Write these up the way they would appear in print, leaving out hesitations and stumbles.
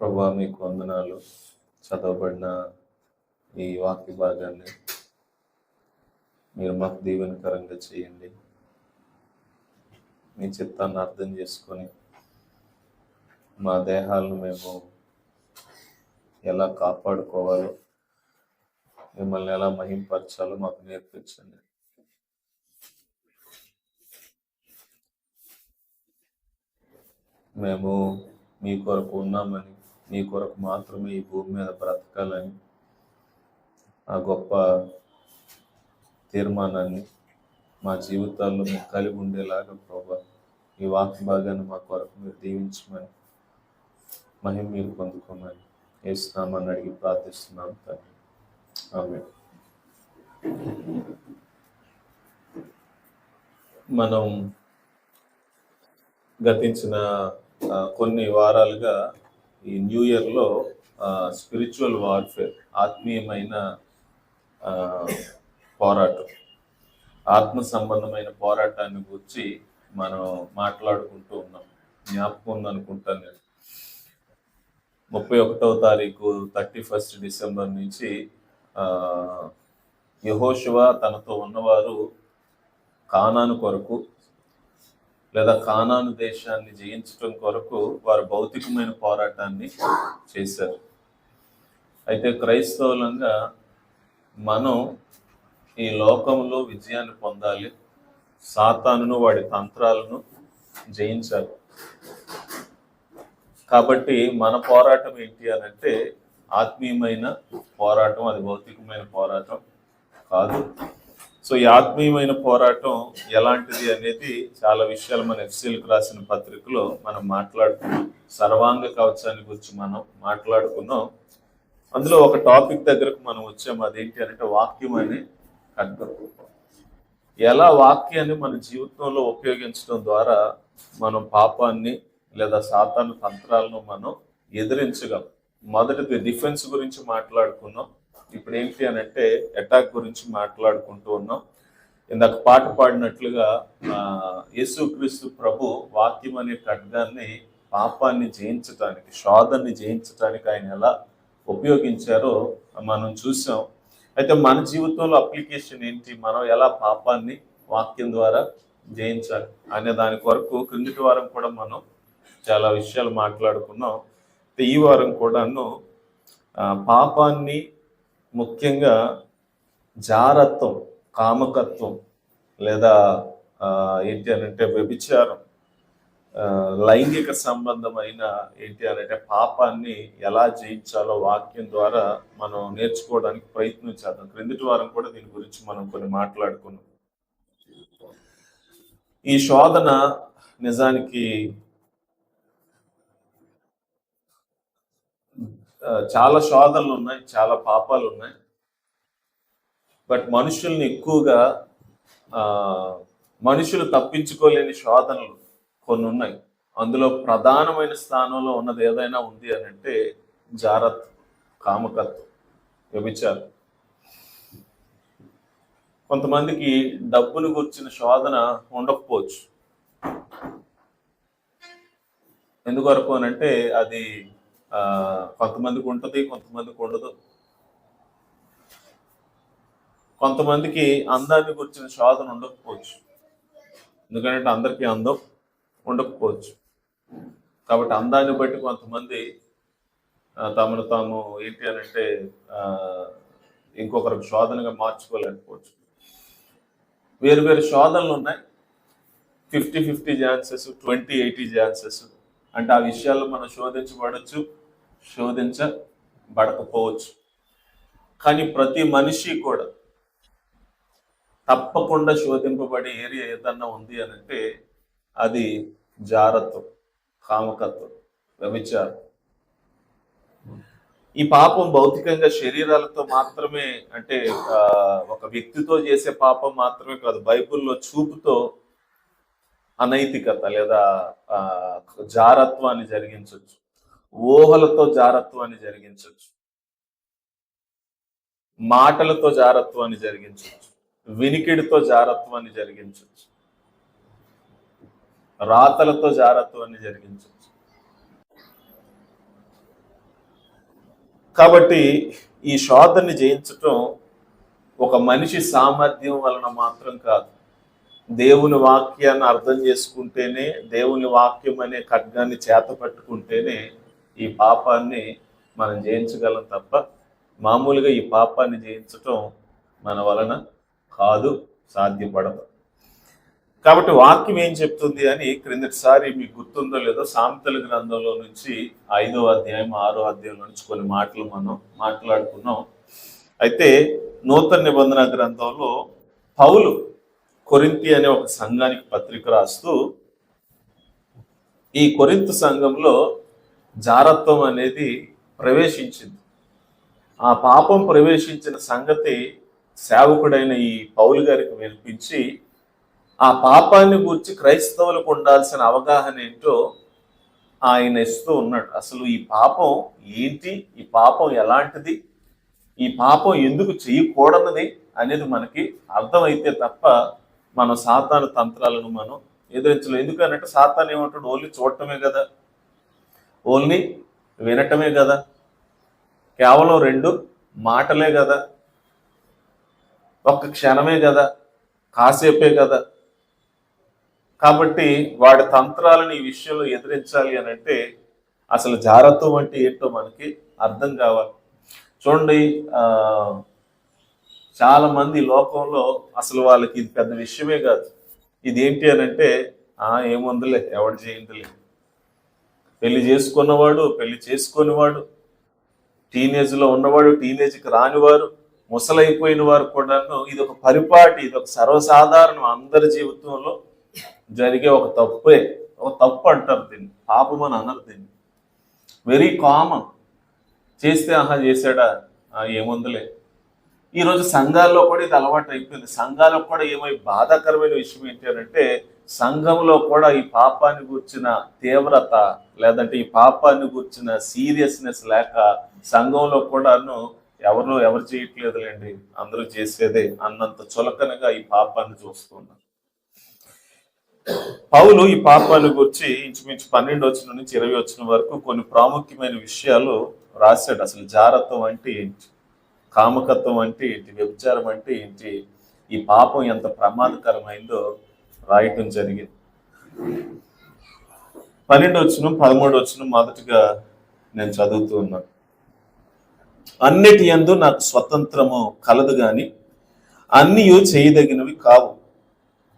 ప్రభా మీకు వందనాలు. చదవబడిన ఈ వాక్య భాగాన్ని మీరు మాకు దీవెనకరంగా చేయండి. మీ చిత్తాన్ని అర్థం చేసుకొని మా దేహాలను మేము ఎలా కాపాడుకోవాలో, మిమ్మల్ని ఎలా మహింపరచాలో మాకు నేర్పించండి. మేము మీ కొరకు ఉన్నామని, మీ కొరకు మాత్రమే ఈ భూమి మీద బ్రతకాలని ఆ గొప్ప తీర్మానాన్ని మా జీవితాల్లో మేము కలిగి ఉండేలాగా ప్రభా ఈ వాక్య భాగాన్ని మా కొరకు మీరు దీవించమని, మహిమ మీరు పొందుకోమని యేసునామాన్ని అడిగి ప్రార్థిస్తున్నాం తండ్రి. ఆమేన్. మనం గతించిన కొన్ని వారాలుగా ఈ న్యూ ఇయర్లో స్పిరిచువల్ వార్ఫేర్, ఆత్మీయమైన పోరాటం, ఆత్మ సంబంధమైన పోరాటాన్ని గురించి మనం మాట్లాడుకుంటూ ఉన్నాం. జ్ఞాపకం ఉందనుకుంటాను నేను. 31వ తారీఖు 31 డిసెంబర్ నుంచి యెహోషువ తనతో ఉన్నవారు కానాను కొరకు లేదా కానాను దేశాన్ని జయించడం కొరకు వారు భౌతికమైన పోరాటాన్ని చేశారు. అయితే క్రైస్తవులంగా మనం ఈ లోకంలో విజయాన్ని పొందాలి, సాతానును వాడి తంత్రాలను జయించాలి. కాబట్టి మన పోరాటం ఏంటి అని అంటే ఆత్మీయమైన పోరాటం, అది భౌతికమైన పోరాటం కాదు. సో ఈ ఆత్మీయమైన పోరాటం ఎలాంటిది అనేది చాలా విషయాలు మన ఎఫ్సీలకు రాసిన పత్రికలో మనం మాట్లాడుకున్నాం. సర్వాంగ కవచాన్ని గురించి మనం మాట్లాడుకున్నాం. అందులో ఒక టాపిక్ దగ్గరకు మనం వచ్చాము. అదేంటి అంటే వాక్యం అనే ఖడ్గం. ఎలా వాక్యాన్ని మన జీవితంలో ఉపయోగించడం ద్వారా మనం పాపాన్ని లేదా సాతాను తంత్రాలను మనం ఎదిరించగలం. మొదటిది డిఫెన్స్ గురించి మాట్లాడుకున్నాం. ఇప్పుడు ఏంటి అని అంటే అటాక్ గురించి మాట్లాడుకుంటూ ఉన్నాం. ఇందాక పాట పాడినట్లుగా యేసుక్రీస్తు ప్రభు వాక్యం అనే ఖడ్గాన్ని పాపాన్ని జయించటానికి, శోధనని జయించటానికి ఆయన ఎలా ఉపయోగించారో మనం చూసాం. అయితే మన జీవితంలో అప్లికేషన్ ఏంటి, మనం ఎలా పాపాన్ని వాక్యం ద్వారా జయించాలి అనే దాని కొరకు క్రిందటి వారం కూడా మనం చాలా విషయాలు మాట్లాడుకున్నాం. ఈ వారం కూడాను పాపాన్ని, ముఖ్యంగా జారత్వం, కామకత్వం లేదా ఏంటి అనంటే వ్యభిచారం, లైంగిక సంబంధమైన ఏంటి అనంటే పాపాన్ని ఎలా జయించాలో వాక్యం ద్వారా మనం నేర్చుకోవడానికి ప్రయత్నం చేద్దాం. క్రిందటి వారం కూడా దీని గురించి మనం కొన్ని మాట్లాడుకున్నాం. ఈ శోధన నిజానికి చాలా శోధనలు ఉన్నాయి, చాలా పాపాలు ఉన్నాయి. బట్ మనుషుల్ని ఎక్కువగా మనుషులు తప్పించుకోలేని శోధనలు కొన్ని ఉన్నాయి. అందులో ప్రధానమైన స్థానంలో ఉన్నది ఏదైనా ఉంది అని అంటే జారత్, కామకత్వం, వ్యభిచారం. కొంతమందికి డబ్బును గుర్చిన శోధన ఉండకపోవచ్చు. ఎందుకొరకు అని అంటే అది కొంతమందికి ఉంటుంది, కొంతమందికి ఉండదు. కొంతమందికి అందాన్ని గురించిన శోధన ఉండకపోవచ్చు, ఎందుకంటే అందరికీ అందం ఉండకపోవచ్చు. కాబట్టి అందాన్ని బట్టి కొంతమంది తమను తాము ఏంటి అని అంటే ఇంకొకరికి శోధనగా మార్చుకోలేకపోవచ్చు. వేరు వేరు శోధనలు ఉన్నాయి. 50-50 ఛాన్సెస్, 20-80 ఛాన్సెస్. అంటే ఆ విషయాల్లో మనం శోధించబడచ్చు, శోధించబడకపోవచ్చు. కానీ ప్రతి మనిషి కూడా తప్పకుండా శోధింపబడే ఏరియా ఏదన్నా ఉంది అని అంటే అది జారత్వం, కామకత్వం, వ్యభిచారం. ఈ పాపం భౌతికంగా శరీరాలతో మాత్రమే, అంటే ఒక వ్యక్తితో చేసే పాపం మాత్రమే కాదు. బైబిల్లో చూపుతో అనైతికత లేదా జారత్వాన్ని జరిగించవచ్చు, ఊహలతో జారత్వాన్ని జరిగించవచ్చు, మాటలతో జారత్వాన్ని జరిగించవచ్చు, వినికిడితో జారత్వాన్ని జరిగించవచ్చు, రాతలతో జారత్వాన్ని జరిగించవచ్చు. కాబట్టి ఈ శోధనని జయించటం ఒక మనిషి సామర్థ్యం వలన మాత్రం కాదు. దేవుని వాక్యాన్ని అర్థం చేసుకుంటేనే, దేవుని వాక్యం అనే ఖడ్గాన్ని చేత పట్టుకుంటేనే ఈ పాపాన్ని మనం జయించగలం తప్ప మామూలుగా ఈ పాపాన్ని జయించటం మన వలన కాదు, సాధ్యపడదు. కాబట్టి వాక్యం ఏం చెప్తుంది అని క్రిందటిసారి మీకు గుర్తుందో లేదో సామెతల గ్రంథంలో నుంచి 5వ అధ్యాయం 6వ అధ్యాయంలో నుంచి కొన్ని మాటలు మనం మాట్లాడుకున్నాం. అయితే నూతన నిబంధన గ్రంథంలో పౌలు కొరింథీ అనే ఒక సంఘానికి పత్రిక రాస్తూ ఈ కొరింథు సంఘంలో జారత్వం అనేది ప్రవేశించింది. ఆ పాపం ప్రవేశించిన సంగతి సేవకుడైన ఈ పౌలు గారికి వినిపించి ఆ పాపాన్ని గురించి క్రైస్తవులకు ఉండాల్సిన అవగాహన ఏంటో ఆయన ఇస్తూ ఉన్నాడు. అసలు ఈ పాపం ఏంటి, ఈ పాపం ఎలాంటిది, ఈ పాపం ఎందుకు చేయకూడనిది అనేది మనకి అర్థమైతే తప్ప మనం సాతాను తంత్రాలను మనం ఎదిరించలేం. ఎందుకనంటే సాతాను ఏమంటాడు, ఓన్లీ చూడటమే కదా, ఓన్లీ వినటమే కదా, కేవలం 2 మాటలే కదా, ఒక్క క్షణమే కదా, కాసేపే కదా. కాబట్టి వాడి తంత్రాలను ఈ విషయంలో ఎదిరించాలి అని అంటే అసలు జారత్వం అంటే ఏంటో మనకి అర్థం కావాలి. చూడండి, చాలా మంది లోకంలో అసలు వాళ్ళకి ఇది పెద్ద విషయమే కాదు. ఇదేంటి అని అంటే ఏముందిలే, ఎవడు చేయిందిలే, పెళ్లి చేసుకున్నవాడు, పెళ్లి చేసుకునేవాడు, టీనేజ్లో ఉన్నవాడు, టీనేజ్కి రానివారు, ముసలైపోయిన వారు కూడాను ఇది ఒక పరిపాటి, ఇది ఒక సర్వసాధారణం అందరి జీవితంలో జరిగే ఒక తప్పే. ఒక తప్పు అంటారు దీన్ని, పాపం అని అనరు దీన్ని. Very common. చేస్తే చేశాడా, ఏముందిలే. ఈరోజు సంఘాల్లో కూడా ఇది అలవాటు అయిపోయింది. సంఘాలకు కూడా ఏమై బాధాకరమైన విషయం ఏంటి అని అంటే సంఘంలో కూడా ఈ పాపాన్ని గుర్చిన తీవ్రత లేదంటే ఈ పాపాన్ని గుర్చిన సీరియస్నెస్ లేక సంఘంలో కూడాను ఎవరు చేయట్లేదులేండి, అందరూ చేసేదే అన్నంత చులకనగా ఈ పాపాన్ని చూస్తున్నారు. పౌలు ఈ పాపాన్ని గురించి ఇంచుమించు 12 వచనం నుంచి 20 వచనం వరకు కొన్ని ప్రాముఖ్యమైన విషయాలు రాశాడు. అసలు జారత్వం అంటే ఏంటి, కామకత్వం అంటే ఏంటి, వ్యభిచారం అంటే ఏంటి, ఈ పాపం ఎంత ప్రమాదకరమైందో రాయటం జరిగింది. 12 వచనం 13 వచనం మొదటిగా నేను చదువుతూ ఉన్నాను. అన్నిటి యందు నాకు స్వతంత్రము కలదు గాని అన్నియు చేయదగినవి కావు.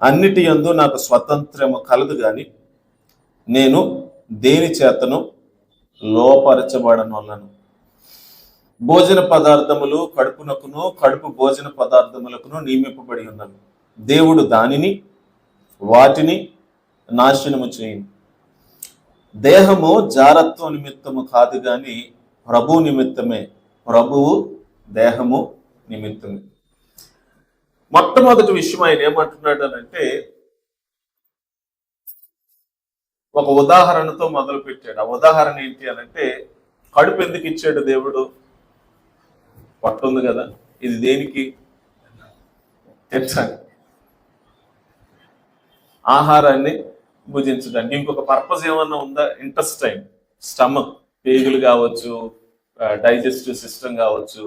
అన్నిటి యందు నాకు స్వతంత్రము కలదు గాని నేను దేని చేతను లోపరచబడనొల్లను. భోజన పదార్థములు కడుపునకును కడుపు భోజన పదార్థములకును నియమింపబడి ఉన్నవి. దేవుడు వాటిని నాశనము చేయను. దేహము జారత్వం నిమిత్తము కాదు గాని ప్రభు నిమిత్తమే, ప్రభువు దేహము నిమిత్తమే. మొట్టమొదటి విషయం ఆయన ఏమంటున్నాడు అంటే ఒక ఉదాహరణతో మొదలు పెట్టాడు. ఆ ఉదాహరణ ఏంటి అనంటే కడుపు ఎందుకు ఇచ్చాడు దేవుడు? పొట్ట ఉంది కదా, ఇది దేనికి? తినడానికి, ఆహారాన్ని భుజించడానికి. ఇంకొక పర్పస్ ఏమన్నా ఉందా? ఇంటెస్టైన్, స్టమక్, పేగులు కావచ్చు, డైజెస్టివ్ సిస్టమ్ కావచ్చు.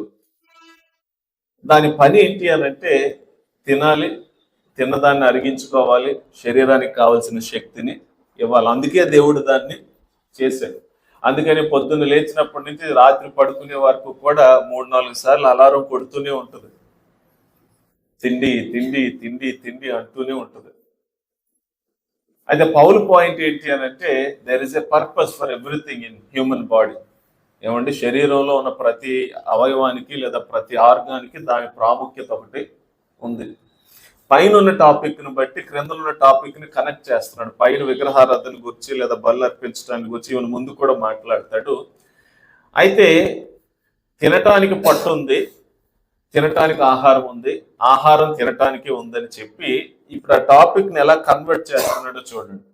దాని పని ఏంటి అనంటే తినాలి, తిన్నదాన్ని అరిగించుకోవాలి, శరీరానికి కావాల్సిన శక్తిని ఇవ్వాలి. అందుకే దేవుడు దాన్ని చేశాడు. అందుకని పొద్దున్న లేచినప్పటి నుంచి రాత్రి పడుకునే వరకు కూడా 3-4 సార్లు అలారం కొడుతూనే ఉంటుంది. తిండి తిండి తిండి తిండి అంటూనే ఉంటుంది. అయితే పౌల్ పాయింట్ ఏంటి అనంటే there is a purpose for everything in human body. ఏమంటే శరీరంలో ఉన్న ప్రతి అవయవానికి లేదా ప్రతి ఆర్గానికి దాని ప్రాముఖ్యత ఒకటి ఉంది. పైన ఉన్న టాపిక్ ను బట్టి క్రింద ఉన్న టాపిక్ ని కనెక్ట్ చేస్తున్నాడు. పైన విగ్రహారాధన గురించి లేదా బలు అర్పించడానికి గురించి ఈవెన్ ముందు కూడా మాట్లాడతాడు. అయితే తినటానికి పట్టు ఉంది, తినటానికి ఆహారం ఉంది, ఆహారం తినటానికి ఉందని చెప్పి ఇప్పుడు ఆ టాపిక్ ని ఎలా కన్వర్ట్ చేస్తున్నాడో చూడండి.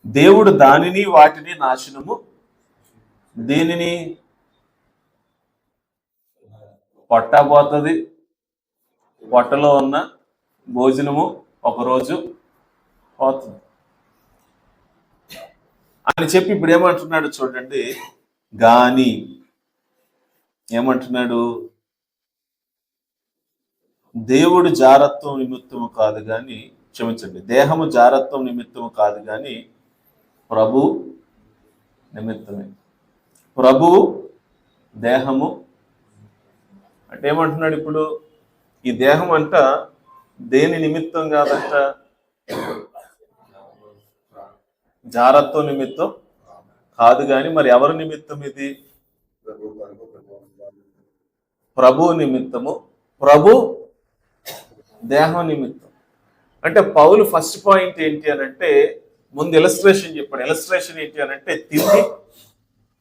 దేవుడు దానిని వాటిని నాశనము, దేనిని? పొట్టబోతుంది, పొట్టలో ఉన్న భోజనము ఒకరోజు పోతుంది అని చెప్పి ఇప్పుడు ఏమంటున్నాడు చూడండి. గాని ఏమంటున్నాడు? దేవుడు జారత్వం నిమిత్తము కాదు కానీ, క్షమించండి, దేహము జారత్వం నిమిత్తము కాదు కానీ ప్రభు నిమిత్తమే. ప్రభు దేహము అంటే ఏమంటున్నాడు ఇప్పుడు? ఈ దేహం అంట దేని నిమిత్తం కాదంట? జారత్వం నిమిత్తం కాదు కానీ మరి ఎవరి నిమిత్తం ఇది? ప్రభు నిమిత్తము. ప్రభు దేహం నిమిత్తం. అంటే పౌలు ఫస్ట్ పాయింట్ ఏంటి అని అంటే, ముందు ఇలస్ట్రేషన్ చెప్పాడు. ఇలస్ట్రేషన్ ఏంటి అని అంటే, తిండి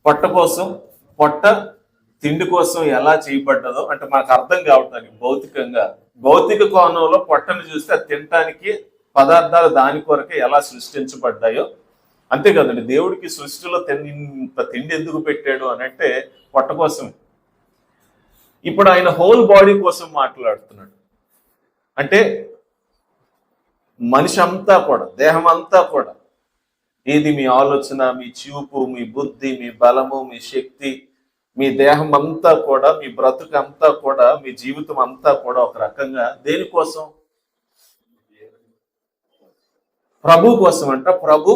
పొట్ట కోసం, పొట్ట తిండి కోసం ఎలా చేయబడ్డదో అంటే మనకు అర్థం కావటానికి భౌతిక కోణంలో పొట్టను చూస్తే అది తినటానికి పదార్థాలు దాని కొరకే ఎలా సృష్టించబడ్డాయో అంతే కదండి. దేవుడికి సృష్టిలో తిండి ఎందుకు పెట్టాడు అని అంటే పొట్ట కోసం. ఇప్పుడు ఆయన హోల్ బాడీ కోసం మాట్లాడుతున్నాడు. అంటే మనిషి అంతా కూడా, దేహం అంతా కూడా, ఏది మీ ఆలోచన, మీ చూపు, మీ బుద్ధి, మీ బలము, మీ శక్తి, మీ దేహం అంతా కూడా, మీ బ్రతుకు అంతా కూడా, మీ జీవితం అంతా కూడా ఒక రకంగా దేనికోసం? ప్రభు కోసం అంట. ప్రభు.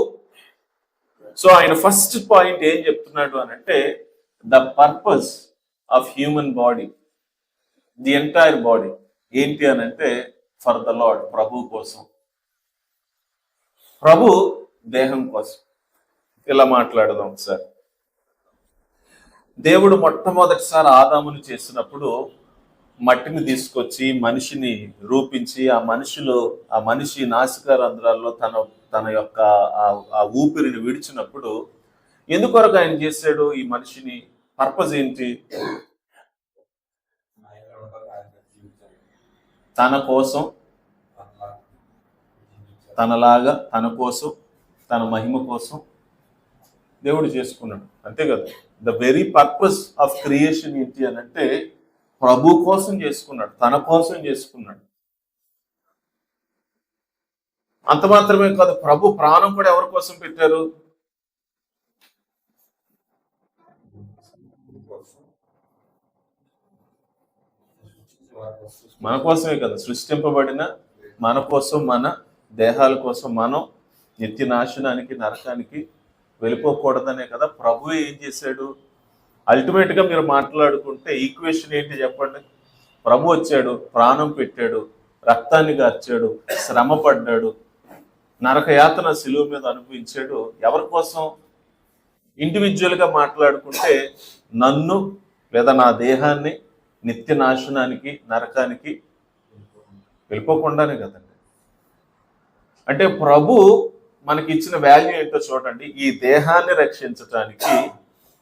సో ఆయన ఫస్ట్ పాయింట్ ఏం చెప్తున్నాడు అని అంటే, the purpose of human body, the entire body ఏంటి అని అంటే ఫర్ ద లార్డ్, ప్రభు కోసం, ప్రభు దేహం కోసం. ఇలా మాట్లాడదాం సార్. దేవుడు మొట్టమొదటిసారి ఆదాముని చేసినప్పుడు మట్టిని తీసుకొచ్చి మనిషిని రూపించి ఆ మనిషి నాసిక రంధ్రాల్లో తన యొక్క ఆ ఊపిరిని విడిచినప్పుడు ఎందుకొరకు ఆయన చేశాడు ఈ మనిషిని? పర్పస్ ఏంటి? తన కోసం, తనలాగా, తన కోసం, తన మహిమ కోసం దేవుడు చేసుకున్నాడు. అంతే కదా. The very purpose of creation ఏంటి అని అంటే ప్రభు కోసం చేసుకున్నాడు, తన కోసం చేసుకున్నాడు. అంత మాత్రమే కాదు, ప్రభు ప్రాణం కూడా ఎవరి కోసం పెట్టారు? మన కోసమే కదా. సృష్టింపబడిన మన కోసం, మన దేహాల కోసం, మనం నిత్య నాశనానికి, నరకానికి వెళ్ళిపోకూడదనే కదా ప్రభు ఏం చేశాడు? అల్టిమేట్ గా మీరు మాట్లాడుకుంటే ఈక్వేషన్ ఏంటి చెప్పండి? ప్రభు వచ్చాడు, ప్రాణం పెట్టాడు, రక్తాన్ని గార్చాడు, శ్రమ పడ్డాడు, నరకయాతన శిలువ మీద అనుభవించాడు. ఎవరి కోసం? ఇండివిజువల్ గా మాట్లాడుకుంటే నన్ను లేదా నా దేహాన్ని నిత్య నాశనానికి, నరకానికి వెళ్ళిపోకుండానే కదండి. అంటే ప్రభు మనకి ఇచ్చిన వాల్యూ ఏంటో చూడండి. ఈ దేహాన్ని రక్షించటానికి,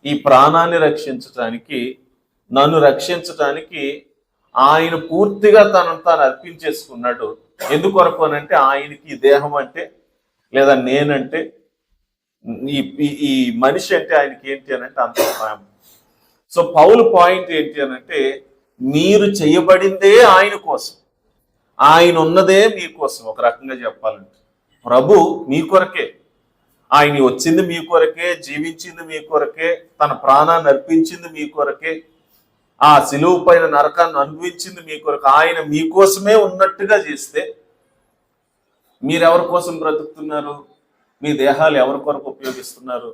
ఈ ప్రాణాన్ని రక్షించటానికి, నన్ను రక్షించటానికి ఆయన పూర్తిగా తనను తాను అర్పించేసుకున్నాడు. ఎందుకొరకు అని అంటే ఆయనకి ఈ దేహం అంటే లేదా నేనంటే, ఈ మనిషి అంటే ఆయనకి ఏంటి అని అంటే అంత భయం. సో పౌలు పాయింట్ ఏంటి అని అంటే, మీరు చేయబడిందే ఆయన కోసం, ఆయన ఉన్నదే మీకోసం. ఒక రకంగా చెప్పాలంటే ప్రభు మీ కొరకే, ఆయన వచ్చింది మీ కొరకే, జీవించింది మీ కొరకే, తన ప్రాణాన్ని అర్పించింది మీ కొరకే, ఆ సిలువు పైన నరకాన్ని అనుభవించింది మీ కొరకు. ఆయన మీకోసమే ఉన్నట్టుగా చేస్తే మీరెవరి కోసం బ్రతుకుతున్నారు? మీ దేహాలు ఎవరి కొరకు ఉపయోగిస్తున్నారు?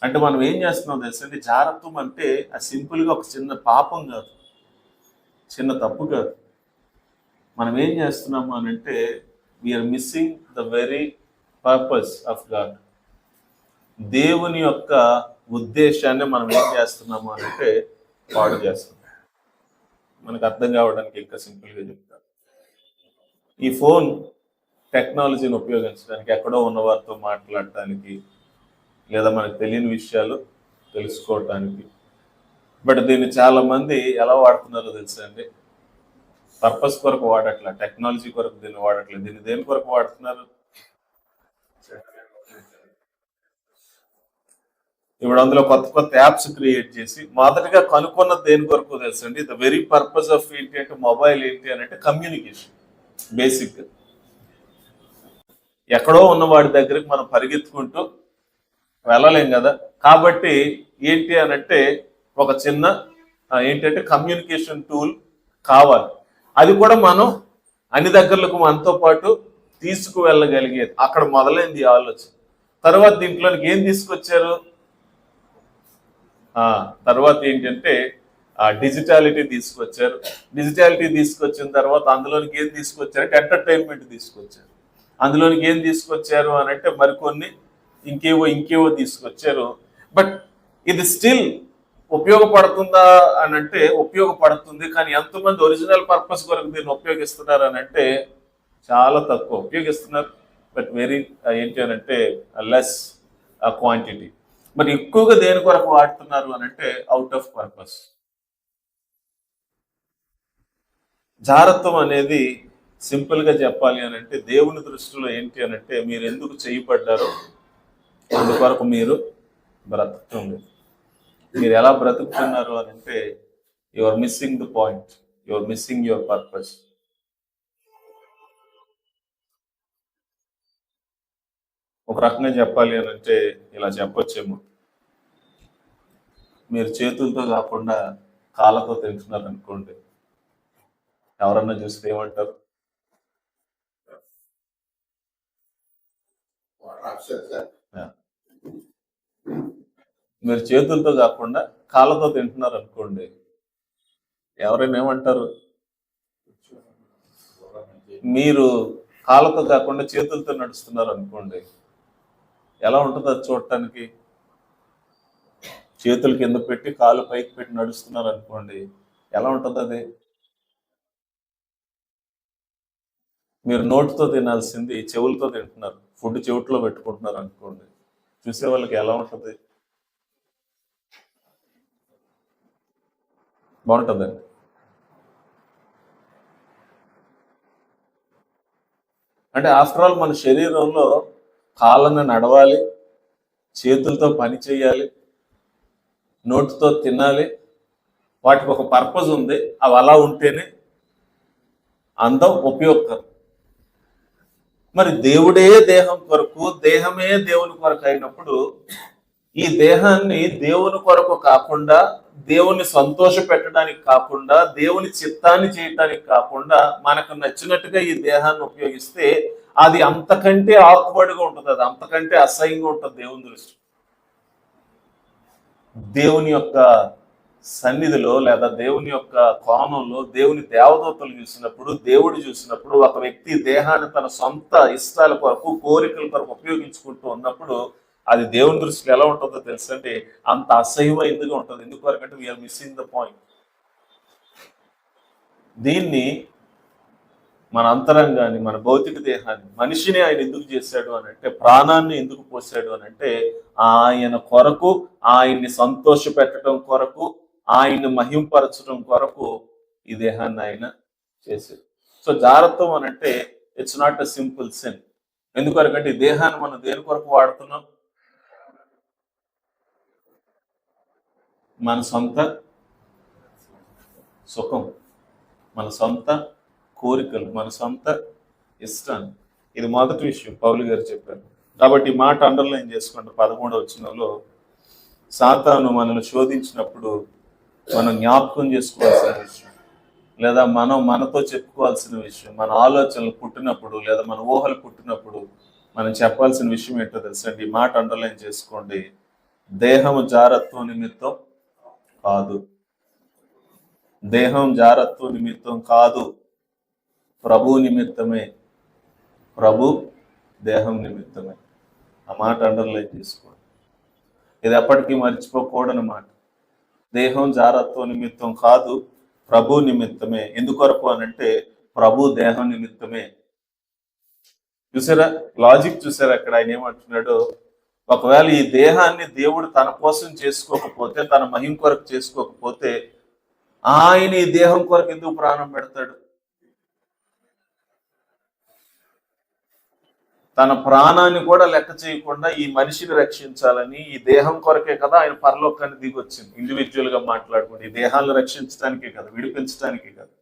అంటే మనం ఏం చేస్తున్నాం తెలుసండి? జారత్వం అంటే అది సింపుల్గా ఒక చిన్న పాపం కాదు, చిన్న తప్పు కాదు. మనం ఏం చేస్తున్నాము అని అంటే we're missing the very purpose of God. దేవుని యొక్క ఉద్దేశాన్ని మనం ఏం చేస్తున్నాము అని అంటే పాడు చేస్తున్నాం. మనకు అర్థం కావడానికి ఇంకా సింపుల్గా చెప్తాను. ఈ ఫోన్ టెక్నాలజీని ఉపయోగించడానికి, ఎక్కడో ఉన్నవారితో మాట్లాడటానికి, లేదా మనకు తెలియని విషయాలు తెలుసుకోవటానికి. బట్ దీన్ని చాలా మంది ఎలా వాడుతున్నారో తెలుసా అండి? పర్పస్ కొరకు వాడట్లా, టెక్నాలజీ కొరకు దీన్ని వాడట్లేదు. దీన్ని దేని కొరకు వాడుతున్నారు? ఇప్పుడు అందులో కొత్త కొత్త యాప్స్ క్రియేట్ చేసి మొదటగా కనుక్కున్నది దేని కొరకు తెలుసండి? ద వెరీ పర్పస్ ఆఫ్ ఏంటి అంటే మొబైల్ ఏంటి అని అంటే కమ్యూనికేషన్. బేసిక్ ఎక్కడో ఉన్న వాడి దగ్గరికి మనం పరిగెత్తుకుంటూ వెళ్ళలేం కదా. కాబట్టి ఏంటి అని అంటే ఒక చిన్న ఏంటంటే కమ్యూనికేషన్ టూల్ కావాలి. అది కూడా మనం అన్ని దగ్గరలకు మనతో పాటు తీసుకువెళ్ళగలిగేది. అక్కడ మొదలైంది ఈ ఆలోచన. తర్వాత దీంట్లోనికి ఏం తీసుకొచ్చారు? తర్వాత ఏంటంటే డిజిటాలిటీ తీసుకొచ్చారు. డిజిటాలిటీ తీసుకొచ్చిన తర్వాత అందులోనికి ఏం తీసుకొచ్చారంటే ఎంటర్టైన్మెంట్ తీసుకొచ్చారు. అందులోనికి ఏం తీసుకొచ్చారు అని అంటే మరికొన్ని ఇంకేవో తీసుకొచ్చారు. బట్ ఇది స్టిల్ ఉపయోగపడుతుందా అని అంటే ఉపయోగపడుతుంది. కానీ ఎంతమంది ఒరిజినల్ పర్పస్ కొరకు దీన్ని ఉపయోగిస్తున్నారు అని అంటే చాలా తక్కువ ఉపయోగిస్తున్నారు. బట్ వెరీ ఏంటి అని అంటే లెస్ క్వాంటిటీ. మరి ఎక్కువగా దేని కొరకు వాడుతున్నారు అని అంటే అవుట్ ఆఫ్ పర్పస్. జారత్వం అనేది సింపుల్ గా చెప్పాలి అని అంటే దేవుని దృష్టిలో ఏంటి అని అంటే మీరు ఎందుకు చేయబడ్డారో అందుకొరకు మీరు బ్రతుకుతుంది. మీరు ఎలా బ్రతుకుతున్నారు అని అంటే you are missing the point, you are missing your purpose. ఒక రకంగా చెప్పాలి అని అంటే ఇలా చెప్పొచ్చేమో, మీరు చేతులతో కాకుండా కాళ్ళతో తింటున్నారు అనుకోండి, ఎవరన్నా చూస్తే ఏమంటారు? మీరు చేతులతో కాకుండా కాళ్ళతో తింటున్నారు అనుకోండి, ఎవరైనా ఏమంటారు? మీరు కాళ్ళతో కాకుండా చేతులతో నడుస్తున్నారు అనుకోండి, ఎలా ఉంటుంది అది చూడటానికి? చేతులు కింద పెట్టి కాళ్ళు పైకి పెట్టి నడుస్తున్నారు అనుకోండి, ఎలా ఉంటుంది అది? మీరు నోటితో తినాల్సింది చెవులతో తింటున్నారు, ఫుడ్ చెవిట్లో పెట్టుకుంటున్నారు అనుకోండి, చూసే వాళ్ళకి ఎలా ఉంటుంది? బాగుంటుందండి. అంటే ఆఫ్టర్ ఆల్ మన శరీరంలో కాళ్ళను నడవాలి, చేతులతో పని చేయాలి, నోటితో తినాలి, వాటికి ఒక పర్పస్ ఉంది. అవి అలా ఉంటేనే అందం ఉపయోగకరం. మరి దేవుడే దేహం కొరకు, దేహమే దేవుని కొరకు అయినప్పుడు ఈ దేహాన్ని దేవుని కొరకు కాకుండా, దేవుని సంతోష పెట్టడానికి కాకుండా, దేవుని చిత్తాన్ని చేయటానికి కాకుండా మనకు నచ్చినట్టుగా ఈ దేహాన్ని ఉపయోగిస్తే అది అంతకంటే ఆకుపడిగా ఉంటుంది, అది అంతకంటే అసహ్యంగా ఉంటుంది దేవుని దృష్టి. దేవుని యొక్క సన్నిధిలో లేదా దేవుని యొక్క కోణంలో దేవుని దేవదూతలు చూసినప్పుడు, దేవుడు చూసినప్పుడు ఒక వ్యక్తి దేహాన్ని తన సొంత ఇష్టాల కొరకు, కోరికల కొరకు ఉపయోగించుకుంటూ ఉన్నప్పుడు అది దేవుని దృష్టిలో ఎలా ఉంటుందో తెలుసంటే అంత అసహ్యమైందిగా ఉంటుంది. ఎందుకంటే వీఆర్ మిస్సింగ్ ద పాయింట్. దీన్ని మన అంతరంగాన్ని, మన భౌతిక దేహాన్ని, మనిషిని ఆయన ఎందుకు చేశాడు అని అంటే, ప్రాణాన్ని ఎందుకు పోసాడు అని అంటే ఆయన కొరకు, ఆయన్ని సంతోష పెట్టడం కొరకు, ఆయన్ని మహింపరచడం కొరకు ఈ దేహాన్ని ఆయన చేశాడు. సో జాగ్రత్తం అని అంటే it's not a simple sin. ఎందుకంటే ఈ దేహాన్ని మనం దేని కొరకు వాడుతున్నాం? మన సొంత సుఖం, మన సొంత కోరికలు, మన సొంత ఇష్టాన్ని. ఇది మొదటి విషయం పౌలు గారు చెప్పారు. కాబట్టి ఈ మాట అండర్లైన్ చేసుకోండి. 11వ వచనంలో సాతాను మనల్ని శోధించినప్పుడు మనం జ్ఞాపకం చేసుకోవాల్సిన విషయం, లేదా మనం మనతో చెప్పుకోవాల్సిన విషయం, మన ఆలోచనలు పుట్టినప్పుడు లేదా మన ఊహలు పుట్టినప్పుడు మనం చెప్పాల్సిన విషయం ఏంటో తెలుసండి. ఈ మాట అండర్లైన్ చేసుకోండి. దేహము జారత్వం నిమిత్తం కాదు, దేహం జారత్వం నిమిత్తం కాదు, ప్రభు నిమిత్తమే, ప్రభు దేహం నిమిత్తమే. ఆ మాట అండర్లైన్ చేసుకోండి. ఇది ఎప్పటికీ మర్చిపోకూడని మాట. దేహం జారత్వం నిమిత్తం కాదు, ప్రభు నిమిత్తమే. ఎందుకొరకు అనంటే ప్రభు దేహం నిమిత్తమే. చూసారా లాజిక్? చూసారా అక్కడ ఆయన ఏమంటున్నాడు? ఒకవేళ ఈ దేహాన్ని దేవుడు తన కోసం చేసుకోకపోతే, తన మహిమ కొరకు చేసుకోకపోతే ఆయన ఈ దేహం కొరకు ఎందుకు ప్రాణం పెడతాడు? తన ప్రాణాన్ని కూడా లెక్క చేయకుండా ఈ మనిషిని రక్షించాలని, ఈ దేహం కొరకే కదా ఆయన పరలోకాన్ని దిగొచ్చింది. ఇండివిజువల్ గా మాట్లాడుకుంటే ఈ దేహాలను రక్షించడానికే కదా, విడిపించడానికే కదా.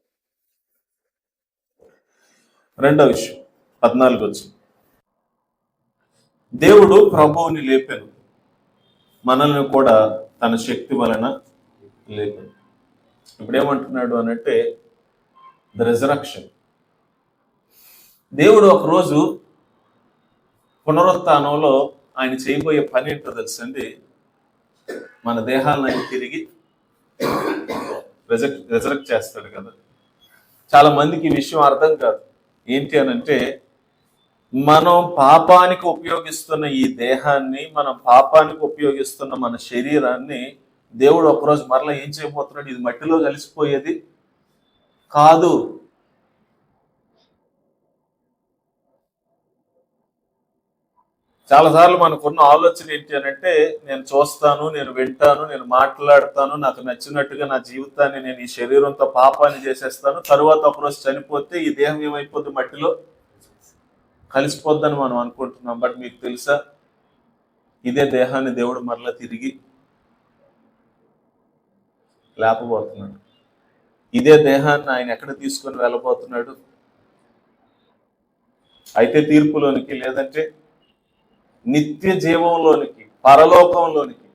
రెండో విషయం 14 వచ్చింది. దేవుడు ప్రభువుని లేపెను, మనల్ని కూడా తన శక్తి వలన లేపెను. ఇప్పుడు ఏమంటున్నాడు అనంటే ద రిజరక్షన్. దేవుడు ఒకరోజు పునరుత్థానంలో ఆయన చేయబోయే పని ఏంటో తెలుసండి, మన దేహాలను తిరిగి రిజరెక్ట్ చేస్తాడు కదా. చాలా మందికి ఈ విషయం అర్థం కాదు. ఏంటి అనంటే మనం పాపానికి ఉపయోగిస్తున్న ఈ దేహాన్ని, మనం పాపానికి ఉపయోగిస్తున్న మన శరీరాన్ని దేవుడు ఒకరోజు మరలా ఏం చేయబోతున్నాడు, ఇది మట్టిలో కలిసిపోయేది కాదు. చాలాసార్లు మనకున్న ఆలోచన ఏంటి అనంటే నేను చూస్తాను, నేను వింటాను, నేను మాట్లాడతాను, నాకు నచ్చినట్టుగా నా జీవితాన్ని నేను ఈ శరీరంతో పాపాన్ని చేసేస్తాను, తరువాత ఒకరోజు చనిపోతే ఈ దేహం ఏమైపోద్ది, మట్టిలో కలిసిపోద్దని మనం అనుకుంటున్నాం. బట్ మీకు తెలుసా, ఇదే దేహాన్ని దేవుడు మరలా తిరిగి లేపబోతున్నాడు. ఇదే దేహాన్ని ఆయన ఎక్కడ తీసుకొని వెళ్ళబోతున్నాడు, అయితే తీర్పులోనికి, లేదంటే నిత్య జీవంలోనికి, పరలోకంలోనికి,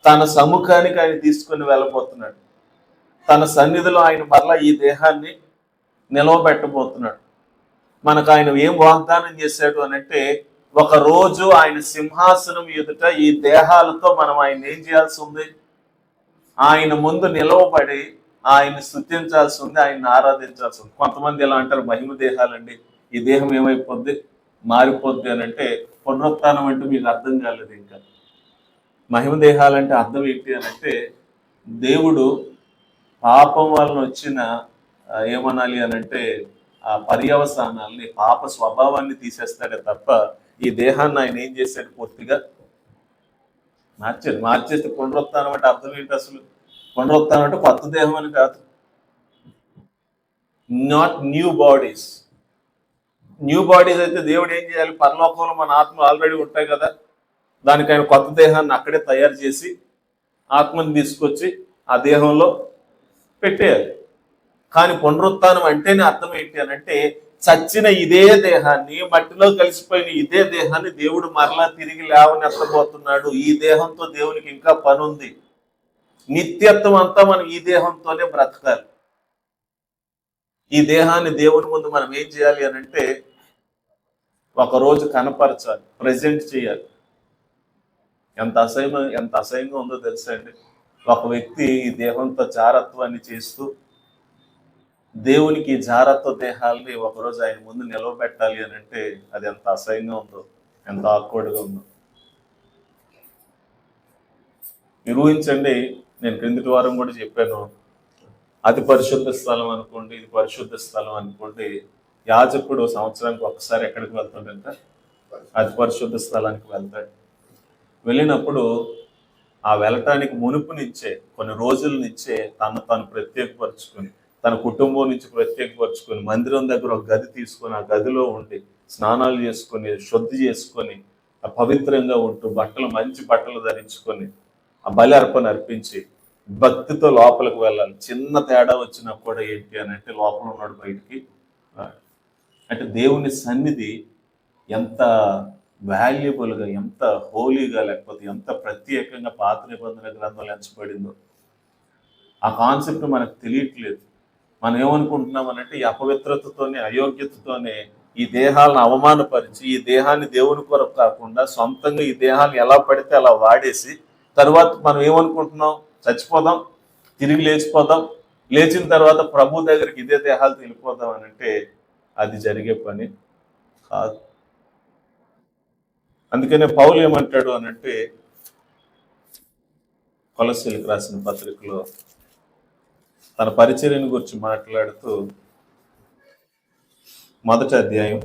తన సముఖానికి ఆయన తీసుకొని వెళ్ళబోతున్నాడు. తన సన్నిధిలో ఆయన మరలా ఈ దేహాన్ని నిలవబెట్టబోతున్నాడు. మనకు ఆయన ఏం వాగ్దానం చేశాడు అనంటే ఒక రోజు ఆయన సింహాసనం ఎదుట ఈ దేహాలతో మనం ఆయన ఏం చేయాల్సి ఉంది, ఆయన ముందు నిలవబడి ఆయన స్తుతించాల్సి ఉంది, ఆయన ఆరాధించాల్సి ఉంది. కొంతమంది ఎలా అంటారు, మహిమ దేహాలండి, ఈ దేహం ఏమైపోద్ది, మారిపోద్ది అని అంటే పునరుత్థానం అంటే మీకు అర్థం కాలేదు. ఇంకా మహిమ దేహాలంటే అర్థం ఏంటి అని అంటే దేవుడు పాపం వలన వచ్చిన ఏమనాలి అని అంటే ఆ పర్యవసానాల్ని, పాప స్వభావాన్ని తీసేస్తాడే తప్ప ఈ దేహాన్ని ఆయన ఏం చేశాడు, పూర్తిగా మార్చేస్తే పునరుత్థానం అంటే అర్థం ఏంటి అసలు? పునరుత్థానం అంటే కొత్త దేహం అని కాదు, not new bodies. New bodies అయితే దేవుడు ఏం చేయాలి, పరలోకంలో మన ఆత్మలు ఆల్రెడీ ఉంటాయి కదా, దానికి ఆయన కొత్త దేహాన్ని అక్కడే తయారు చేసి ఆత్మని తీసుకొచ్చి ఆ దేహంలో పెట్టేయాలి. కానీ పునరుత్థానం అంటేనే అర్థం ఏంటి అని అంటే చచ్చిన ఇదే దేహాన్ని, మట్టిలో కలిసిపోయిన ఇదే దేహాన్ని దేవుడు మరలా తిరిగి లేవనెత్తబోతున్నాడు. ఈ దేహంతో దేవునికి ఇంకా పని ఉంది. నిత్యత్వం అంతా మనం ఈ దేహంతోనే బ్రతకాలి. ఈ దేహాన్ని దేవుని ముందు మనం ఏం చేయాలి అని అంటే ఒకరోజు కనపరచాలి, ప్రజెంట్ చేయాలి. ఎంత అసహ్యంగా ఉందో తెలుసా అండి, ఒక వ్యక్తి ఈ దేహంతో జారత్వాన్ని చేస్తూ దేవునికి జారత్వ దేహాలని ఒకరోజు ఆయన ముందు నిలవబెట్టాలి అని అంటే అది ఎంత అసహ్యంగా ఉందో, ఎంత ఆక్వర్డ్గా ఉందో మీరు ఊహించండి. నేను క్రిందటి వారం కూడా చెప్పాను, అతి పరిశుద్ధ స్థలం అనుకోండి, ఇది పరిశుద్ధ స్థలం అనుకోండి, యాజకుడు సంవత్సరానికి ఒకసారి ఎక్కడికి వెళ్తాడంట, అతి పరిశుద్ధ స్థలానికి వెళ్తాడు. వెళ్ళినప్పుడు ఆ వెళ్ళటానికి మునుపు నుంచే, కొన్ని రోజుల నుంచే తను ప్రత్యేకపరుచుకొని, తన కుటుంబం నుంచి ప్రత్యేకపరుచుకొని, మందిరం దగ్గర ఒక గది తీసుకొని ఆ గదిలో ఉండి స్నానాలు చేసుకొని, శుద్ధి చేసుకొని, పవిత్రంగా ఉంటూ మంచి బట్టలు ధరించుకొని ఆ బలి అర్పణ అర్పించి భక్తితో లోపలికి వెళ్ళాలి. చిన్న తేడా వచ్చినా కూడా ఏంటి అని అంటే లోపల ఉన్నాడు, బయటికి అంటే దేవుని సన్నిధి ఎంత వాల్యుబుల్గా, ఎంత హోలీగా, లేకపోతే ఎంత ప్రత్యేకంగా పాత నిబంధన గ్రంథంలో ఎంచబడిందో ఆ కాన్సెప్ట్ మనకు తెలియట్లేదు. మనం ఏమనుకుంటున్నాం అనంటే ఈ అపవిత్రతతోనే, అయోగ్యతతోనే ఈ దేహాలను అవమానపరిచి, ఈ దేహాన్ని దేవుని కొరకు కాకుండా సొంతంగా ఈ దేహాన్ని ఎలా పడితే అలా వాడేసి తర్వాత మనం ఏమనుకుంటున్నాం, చచ్చిపోదాం, తిరిగి లేచిపోదాం, లేచిన తర్వాత ప్రభు దగ్గరికి ఇదే దేహాలు వెళ్ళిపోదాం అని అంటే అది జరిగే పని కాదు. అందుకనే పౌలు ఏమంటాడు అనంటే కొలస్సీలకు రాసిన పత్రికలో తన పరిచర్యను గురించి మాట్లాడుతూ మొదటి అధ్యాయం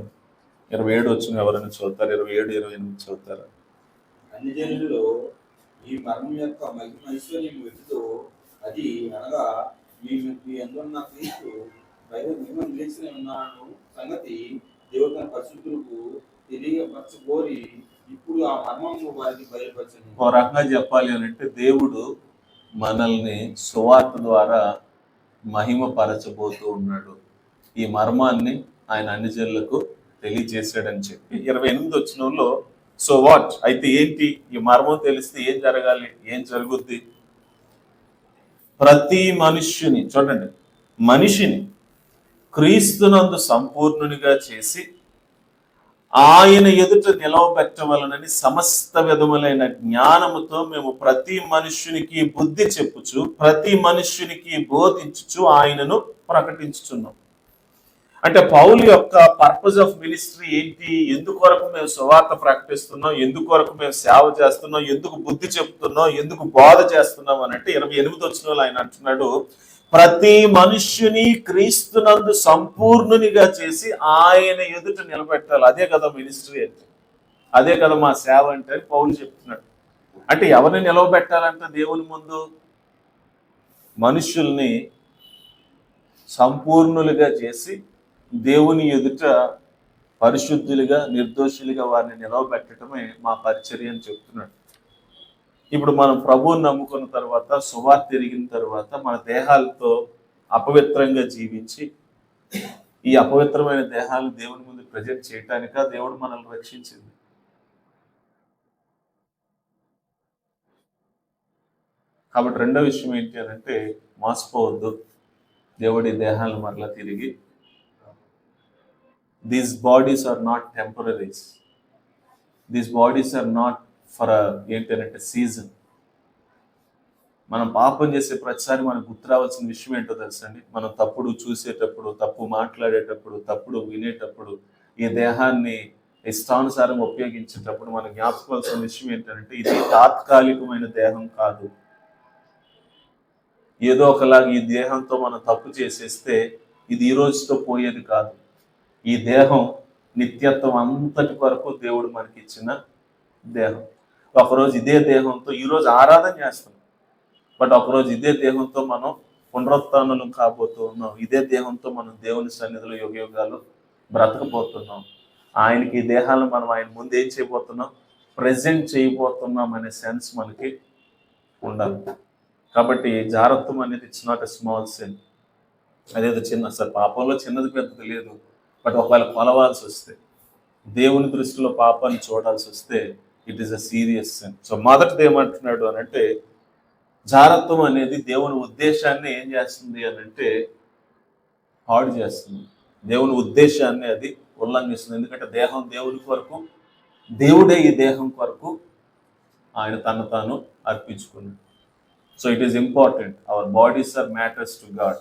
27 వచ్చిన ఎవరైనా చదువుతారు, 27, 28 చదువుతారు. అన్ని జనులలో ఈ మరణం యొక్క మహిమ ఐశ్వర్యం వెతుతో అది అనగా మీ అందున్న క్రీస్తు బయట మహిమ నిలిచిన ఉన్నాను సంగతి దేవుడు తన పరిశుద్ధులకు తెలియపరచుకోరి ఇప్పుడు ఆ మర్మము వారికి బయలుపరచండి. ఒక రకంగా చెప్పాలి అని అంటే దేవుడు మనల్ని సువార్త ద్వారా మహిమ పరచబోతూ ఉన్నాడు. ఈ మర్మాన్ని ఆయన అన్ని జనులకు తెలియజేశాడని చెప్పి 28 వచనంలో సో వాట్ అయితే ఏంటి, ఈ మర్మం తెలిస్తే ఏం జరగాలి, ఏం జరుగుద్ది? ప్రతి మనుష్యుని చూడండి, మనిషిని క్రీస్తునందు సంపూర్ణునిగా చేసి ఆయన ఎదుట నిలవబెట్టవలనని సమస్త విధములైన జ్ఞానముతో మేము ప్రతి మనుష్యునికి బుద్ధి చెప్పుచు ప్రతి మనుష్యునికి బోధించుచు ఆయనను ప్రకటించుచున్నాం. అంటే పౌలు యొక్క పర్పస్ ఆఫ్ మినిస్ట్రీ ఏంటి? ఎందుకొరకు మేము సువార్త ప్రకటిస్తున్నాం, ఎందుకొరకు మేము సేవ చేస్తున్నాం, ఎందుకు బుద్ధి చెప్తున్నాం, ఎందుకు బోధ చేస్తున్నాం అని అంటే 28 వచనంలో ఆయన అంటున్నాడు, ప్రతి మనుష్యుని క్రీస్తునందు సంపూర్ణునిగా చేసి ఆయన ఎదుట నిలబెట్టాలి. అదే కదా మినిస్ట్రీ అంటే, అదే కదా మా సేవ అంటే అని పౌలు చెప్తున్నాడు. అంటే ఎవరిని నిలవబెట్టాలంటే దేవుని ముందు మనుష్యుల్ని సంపూర్ణులుగా చేసి దేవుని ఎదుట పరిశుద్ధులుగా నిర్దోషులుగా వారిని నిలవబెట్టడమే మా పరిచర్య అని చెప్తున్నాడు. ఇప్పుడు మనం ప్రభువుని నమ్ముకున్న తర్వాత, సువార్త ఎరిగిన తర్వాత మన దేహాలతో అపవిత్రంగా జీవించి ఈ అపవిత్రమైన దేహాలను దేవుని ముందు ప్రజెంట్ చేయటానిక దేవుడు మనల్ని రక్షించింది. కాబట్టి రెండో విషయం ఏంటి అని అంటే, మోసపోవద్దు. దేవుడి దేహాలను మరలా తిరిగి these bodies are not temporaries, these bodies are not for ఏంటంటే సీజన్. మనం పాపం చేసే ప్రతిసారి మనకు గుర్తు రావాల్సిన విషయం ఏంటో తెలుసండి, మనం తప్పుడు చూసేటప్పుడు, తప్పు మాట్లాడేటప్పుడు, తప్పుడు వినేటప్పుడు, ఈ దేహాన్ని ఇష్టానుసారం ఉపయోగించేటప్పుడు మనం జ్ఞాపకాల్సిన విషయం ఏంటంటే, ఇది తాత్కాలికమైన దేహం కాదు. ఏదో ఒకలాగా ఈ దేహంతో మనం తప్పు చేసేస్తే ఇది ఈ రోజుతో పోయేది కాదు. ఈ దేహం నిత్యత్వం అంతటి వరకు దేవుడు మనకి ఇచ్చిన దేహం. ఒకరోజు ఇదే దేహంతో ఈరోజు ఆరాధన చేస్తాం, బట్ ఒకరోజు ఇదే దేహంతో మనం పునరుత్థానం కాబోతూ ఉన్నాం. ఇదే దేహంతో మనం దేవుని సన్నిధిలో యుగయుగాలు బ్రతకబోతున్నాం. ఆయనకి ఈ దేహాలను మనం ఆయన ముందు ఏం చేయబోతున్నాం, ప్రెజెంట్ చేయబోతున్నాం అనే సెన్స్ మనకి ఉండాలి. కాబట్టి జాగ్రత్తం అనేది it's not a small sin. అదేదో చిన్న సార్ పాపంలో చిన్నది పెద్దది లేదు, బట్ ఒకవేళ కొలవాల్సి వస్తే, దేవుని దృష్టిలో పాపాన్ని చూడాల్సి వస్తే it is a serious sin. So మొదటిది ఏమంటున్నాడు అని అంటే, జారత్వం అనేది దేవుని ఉద్దేశాన్ని ఏం చేస్తుంది అని అంటే పాడు చేస్తుంది. దేవుని ఉద్దేశాన్ని అది ఉల్లంఘిస్తుంది. ఎందుకంటే దేహం దేవుని కొరకు, దేవుడే ఈ దేహం కొరకు ఆయన తను తాను అర్పించుకున్నాడు. So it is important. Our bodies are matters to God.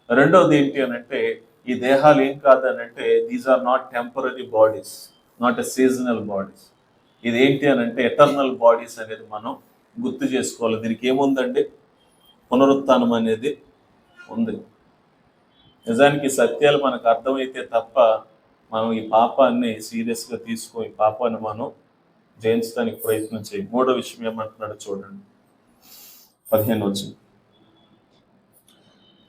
రెండవది ఏంటి అని అంటే, ఈ దేహాలు ఏం కాదని అంటే, these are not temporary bodies, not a seasonal bodies. ఇది ఏంటి అని అంటే ఎటర్నల్ బాడీస్ అనేది మనం గుర్తు చేసుకోవాలి. దీనికి ఏముందండి, పునరుత్థానం అనేది ఉంది. నిజానికి సత్యాలు మనకు అర్థమైతే తప్ప మనం ఈ పాపాన్ని సీరియస్గా తీసుకొని ఈ పాపాన్ని మనం జయించడానికి ప్రయత్నం చేయి. మూడో విషయం ఏమంటున్నాడో చూడండి, 15 వచనం.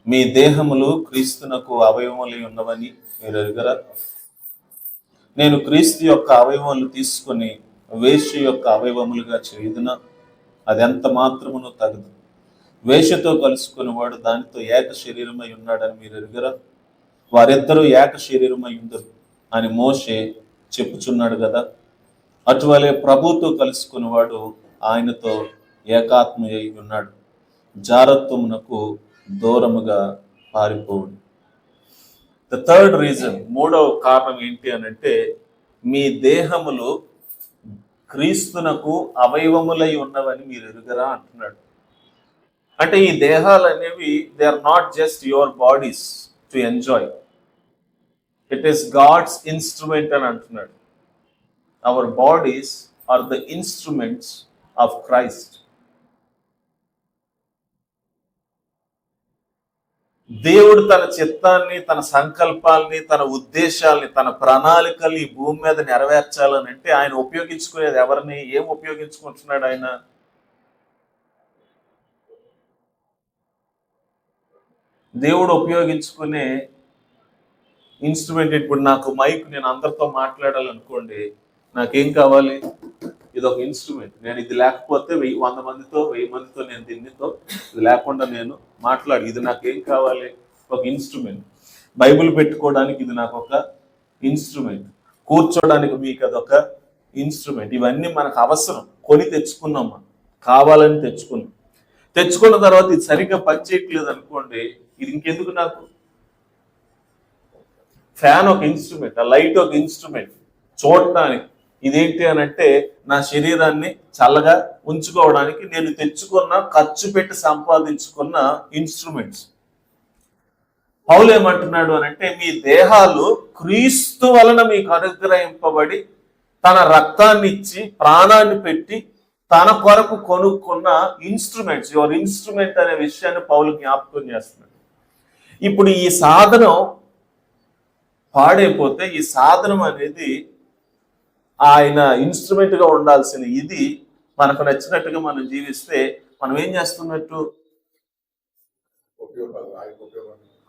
మీ దేహములు క్రీస్తునకు అవయవములు ఉన్నవని మీరు ఎరుగరా? నేను క్రీస్తు యొక్క అవయవములు తీసుకొని వేశ్య యొక్క అవయవములుగా చేయుదునా? అది ఎంత మాత్రమును తగదు. వేశ్యతో కలుసుకుని వాడు దానితో ఏక శరీరమై ఉన్నాడని మీరు ఎరుగరా? వారిద్దరూ ఏక శరీరమై ఉందరు అని మోషే చెప్పుచున్నాడు కదా. అటువలే ప్రభుతో కలుసుకుని వాడు ఆయనతో ఏకాత్మ అయి ఉన్నాడు. జారత్వమునకు దూరముగా పారిపోవుడు. ద థర్డ్ రీజన్, మూడవ కారణం ఏంటి అని అంటే, మీ దేహములు క్రీస్తునకు అవయవములై ఉన్నవని మీరు ఎరుగరా అంటున్నాడు. అంటే ఈ దేహాలు అనేవి they are not just your bodies to enjoy, it is God's instrument అని అంటున్నాడు. Our bodies are the instruments of Christ. దేవుడు తన చిత్తాన్ని, తన సంకల్పాల్ని, తన ఉద్దేశాల్ని, తన ప్రణాళికలు ఈ భూమి మీద నెరవేర్చాలని అంటే ఆయన ఉపయోగించుకునేది ఎవరిని, ఏం ఉపయోగించుకుంటున్నాడు ఆయన? దేవుడు ఉపయోగించుకునే ఇన్స్ట్రుమెంట్. ఇప్పుడు నాకు మైక్, నేను అందరితో మాట్లాడాలనుకోండి, నాకేం కావాలి? ఇది ఒక ఇన్స్ట్రుమెంట్. నేను ఇది లేకపోతే 100 మందితో 1000 మందితో నేను దీనితో, ఇది లేకుండా నేను మాట్లాడు. ఇది నాకేం కావాలి? ఒక ఇన్స్ట్రుమెంట్. బైబిల్ పెట్టుకోవడానికి ఇది నాకు ఒక ఇన్స్ట్రుమెంట్. కూర్చోడానికి మీకు అదొక ఇన్స్ట్రుమెంట్. ఇవన్నీ మనకు అవసరం, కొని తెచ్చుకున్నాం, మనం కావాలని తెచ్చుకున్నాం. తెచ్చుకున్న తర్వాత ఇది సరిగ్గా పనిచేయట్లేదు అనుకోండి, ఇది ఇంకెందుకు నాకు. ఫ్యాన్ ఒక ఇన్స్ట్రుమెంట్, ఆ లైట్ ఒక ఇన్స్ట్రుమెంట్ చూడటానికి. ఇదేంటి అని అంటే నా శరీరాన్ని చల్లగా ఉంచుకోవడానికి నేను తెచ్చుకున్న, ఖర్చు పెట్టి సంపాదించుకున్న ఇన్స్ట్రుమెంట్స్. పౌలు ఏమంటున్నాడు అని అంటే మీ దేహాలు క్రీస్తు వలన మీకు అనుగ్రహింపబడి తన రక్తాన్ని ఇచ్చి ప్రాణాన్ని పెట్టి తన కొరకు కొనుక్కున్న ఇన్స్ట్రుమెంట్స్. యువర్ ఇన్స్ట్రుమెంట్ అనే విషయాన్ని పౌలు జ్ఞాపకం చేస్తున్నాడు. ఇప్పుడు ఈ సాధనం పాడైపోతే, ఈ సాధనం అనేది ఆయన ఇన్స్ట్రుమెంట్ గా ఉండాల్సిన ఇది మనకు నచ్చినట్టుగా మనం జీవిస్తే మనం ఏం చేస్తున్నట్టు?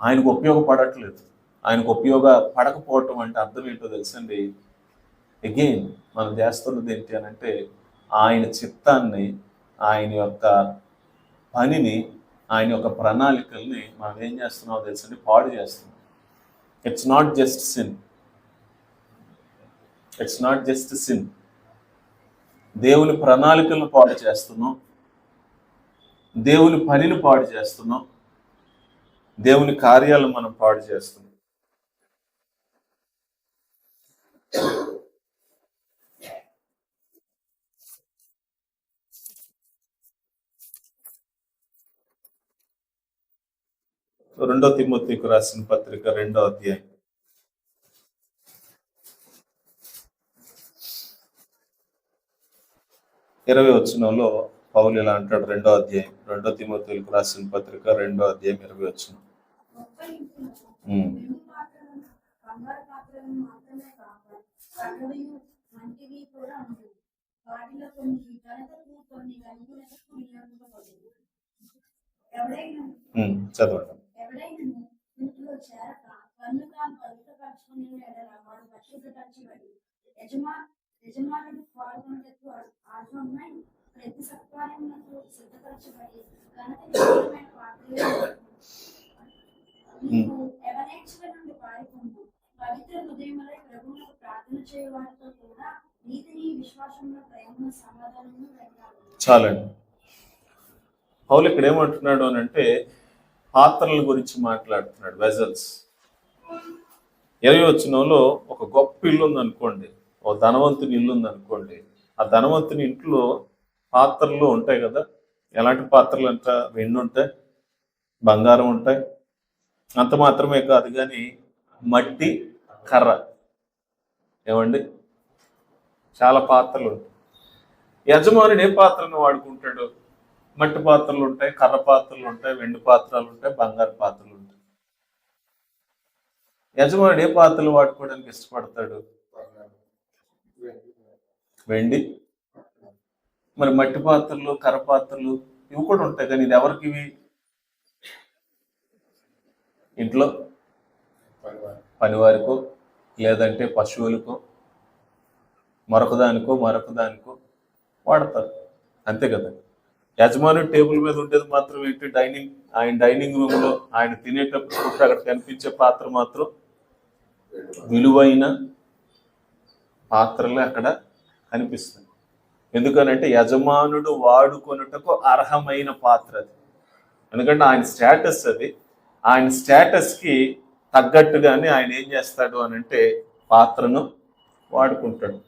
ఆయనకు ఉపయోగపడట్లేదు. ఆయనకు ఉపయోగపడకపోవటం అంటే అర్థం ఏంటో తెలుసండి. అగైన్ మనం చేస్తున్నది ఏంటి అని అంటే ఆయన చిత్తాన్ని, ఆయన యొక్క పనిని, ఆయన యొక్క ప్రణాళికల్ని మనం ఏం చేస్తున్నామో తెలుసండి, పాడు చేస్తున్నాం. It's not just sin, it's not just sin. దేవుని ప్రణాళికలను పాడు చేస్తున్నాం, దేవుని పనిని పాడు చేస్తున్నాం, దేవుని కార్యాలను మనం పాడు చేస్తున్నాం. రెండో తిమోతికి రాసిన పత్రిక 2వ అధ్యాయం 20వ వచనంలో పౌలు ఇలా అంటాడు. 2వ అధ్యాయం 2 తిమోతికి రాసిన పత్రిక 2వ అధ్యాయం 20వ వచనం. చదవండి. చాలండి. పౌలు ఇక్కడ ఏమంటున్నాడు అని అంటే పాత్రల గురించి మాట్లాడుతున్నాడు, వెజల్స్. 20వ వచనంలో ఒక గొప్ప ఇల్లు ఉందనుకోండి, ఒక ధనవంతుని ఇల్లు ఉందనుకోండి. ఆ ధనవంతుని ఇంట్లో పాత్రలు ఉంటాయి కదా. ఎలాంటి పాత్రలు అంట? వెండి ఉంటాయి, బంగారం ఉంటాయి. అంత మాత్రమే కాదు కానీ మట్టి, కర్ర, ఏమండి, చాలా పాత్రలు ఉంటాయి. యజమానుడు ఏ పాత్రను వాడుకుంటాడు? మట్టి పాత్రలు ఉంటాయి, కర్ర పాత్రలు ఉంటాయి, వెండి పాత్రలు ఉంటాయి, బంగారు పాత్రలు ఉంటాయి. యజమానుడు ఏ పాత్రలు వాడుకోవడానికి ఇష్టపడతాడు? వెండి. మరి మట్టి పాత్రలు, కర్ర పాత్రలు ఇవి కూడా ఉంటాయి, కానీ ఇది ఎవరికి? ఇవి ఇంట్లో పనివారికో, లేదంటే పశువులకో, మరొకదానికో వాడతారు, అంతే కదా. యజమాని టేబుల్ మీద ఉండేది మాత్రం ఏంటి? ఆయన డైనింగ్ రూమ్ లో ఆయన తినేటప్పుడు అక్కడ కనిపించే పాత్ర మాత్రం విలువైన పాత్రలే అక్కడ కనిపిస్తుంది. ఎందుకనంటే యజమానుడు వాడుకొనుటకు అర్హమైన పాత్ర అది. ఎందుకంటే ఆయన స్టేటస్ అది. ఆయన స్టేటస్ కి తగ్గట్టుగానే ఆయన ఏం చేస్తాడు అని అంటే పాత్రను వాడుకుంటాడు.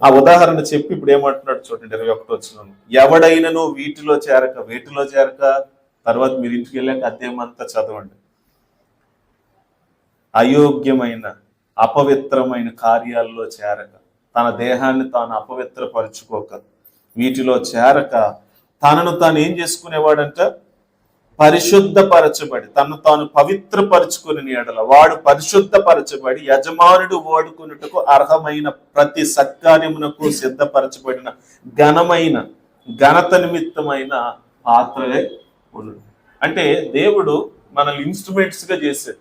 ఆ ఉదాహరణ చెప్పి ఇప్పుడు ఏమంటున్నాడు చూడండి. 21వ వచనం, ఎవడైనను వీటిలో చేరక, తర్వాత మీరు ఇంటికి వెళ్ళాక అధ్యాయం అంతా చదవండి. అయోగ్యమైన, అపవిత్రమైన కార్యాల్లో చేరక, తన దేహాన్ని తాను అపవిత్రపరుచుకోక, వీటిలో చేరక తనను తాను ఏం చేసుకునేవాడంట? పరిశుద్ధపరచబడి, తను తాను పవిత్రపరచుకుని ఎడల వాడు పరిశుద్ధపరచబడి యజమానుడు వాడుకున్నట్టుకు అర్హమైన ప్రతి సత్కార్యమునకు సిద్ధపరచబడిన ఘనత నిమిత్తమైన పాత్రలే ఉండు. అంటే దేవుడు మనల్ని ఇన్స్ట్రుమెంట్స్ గా చేశాడు.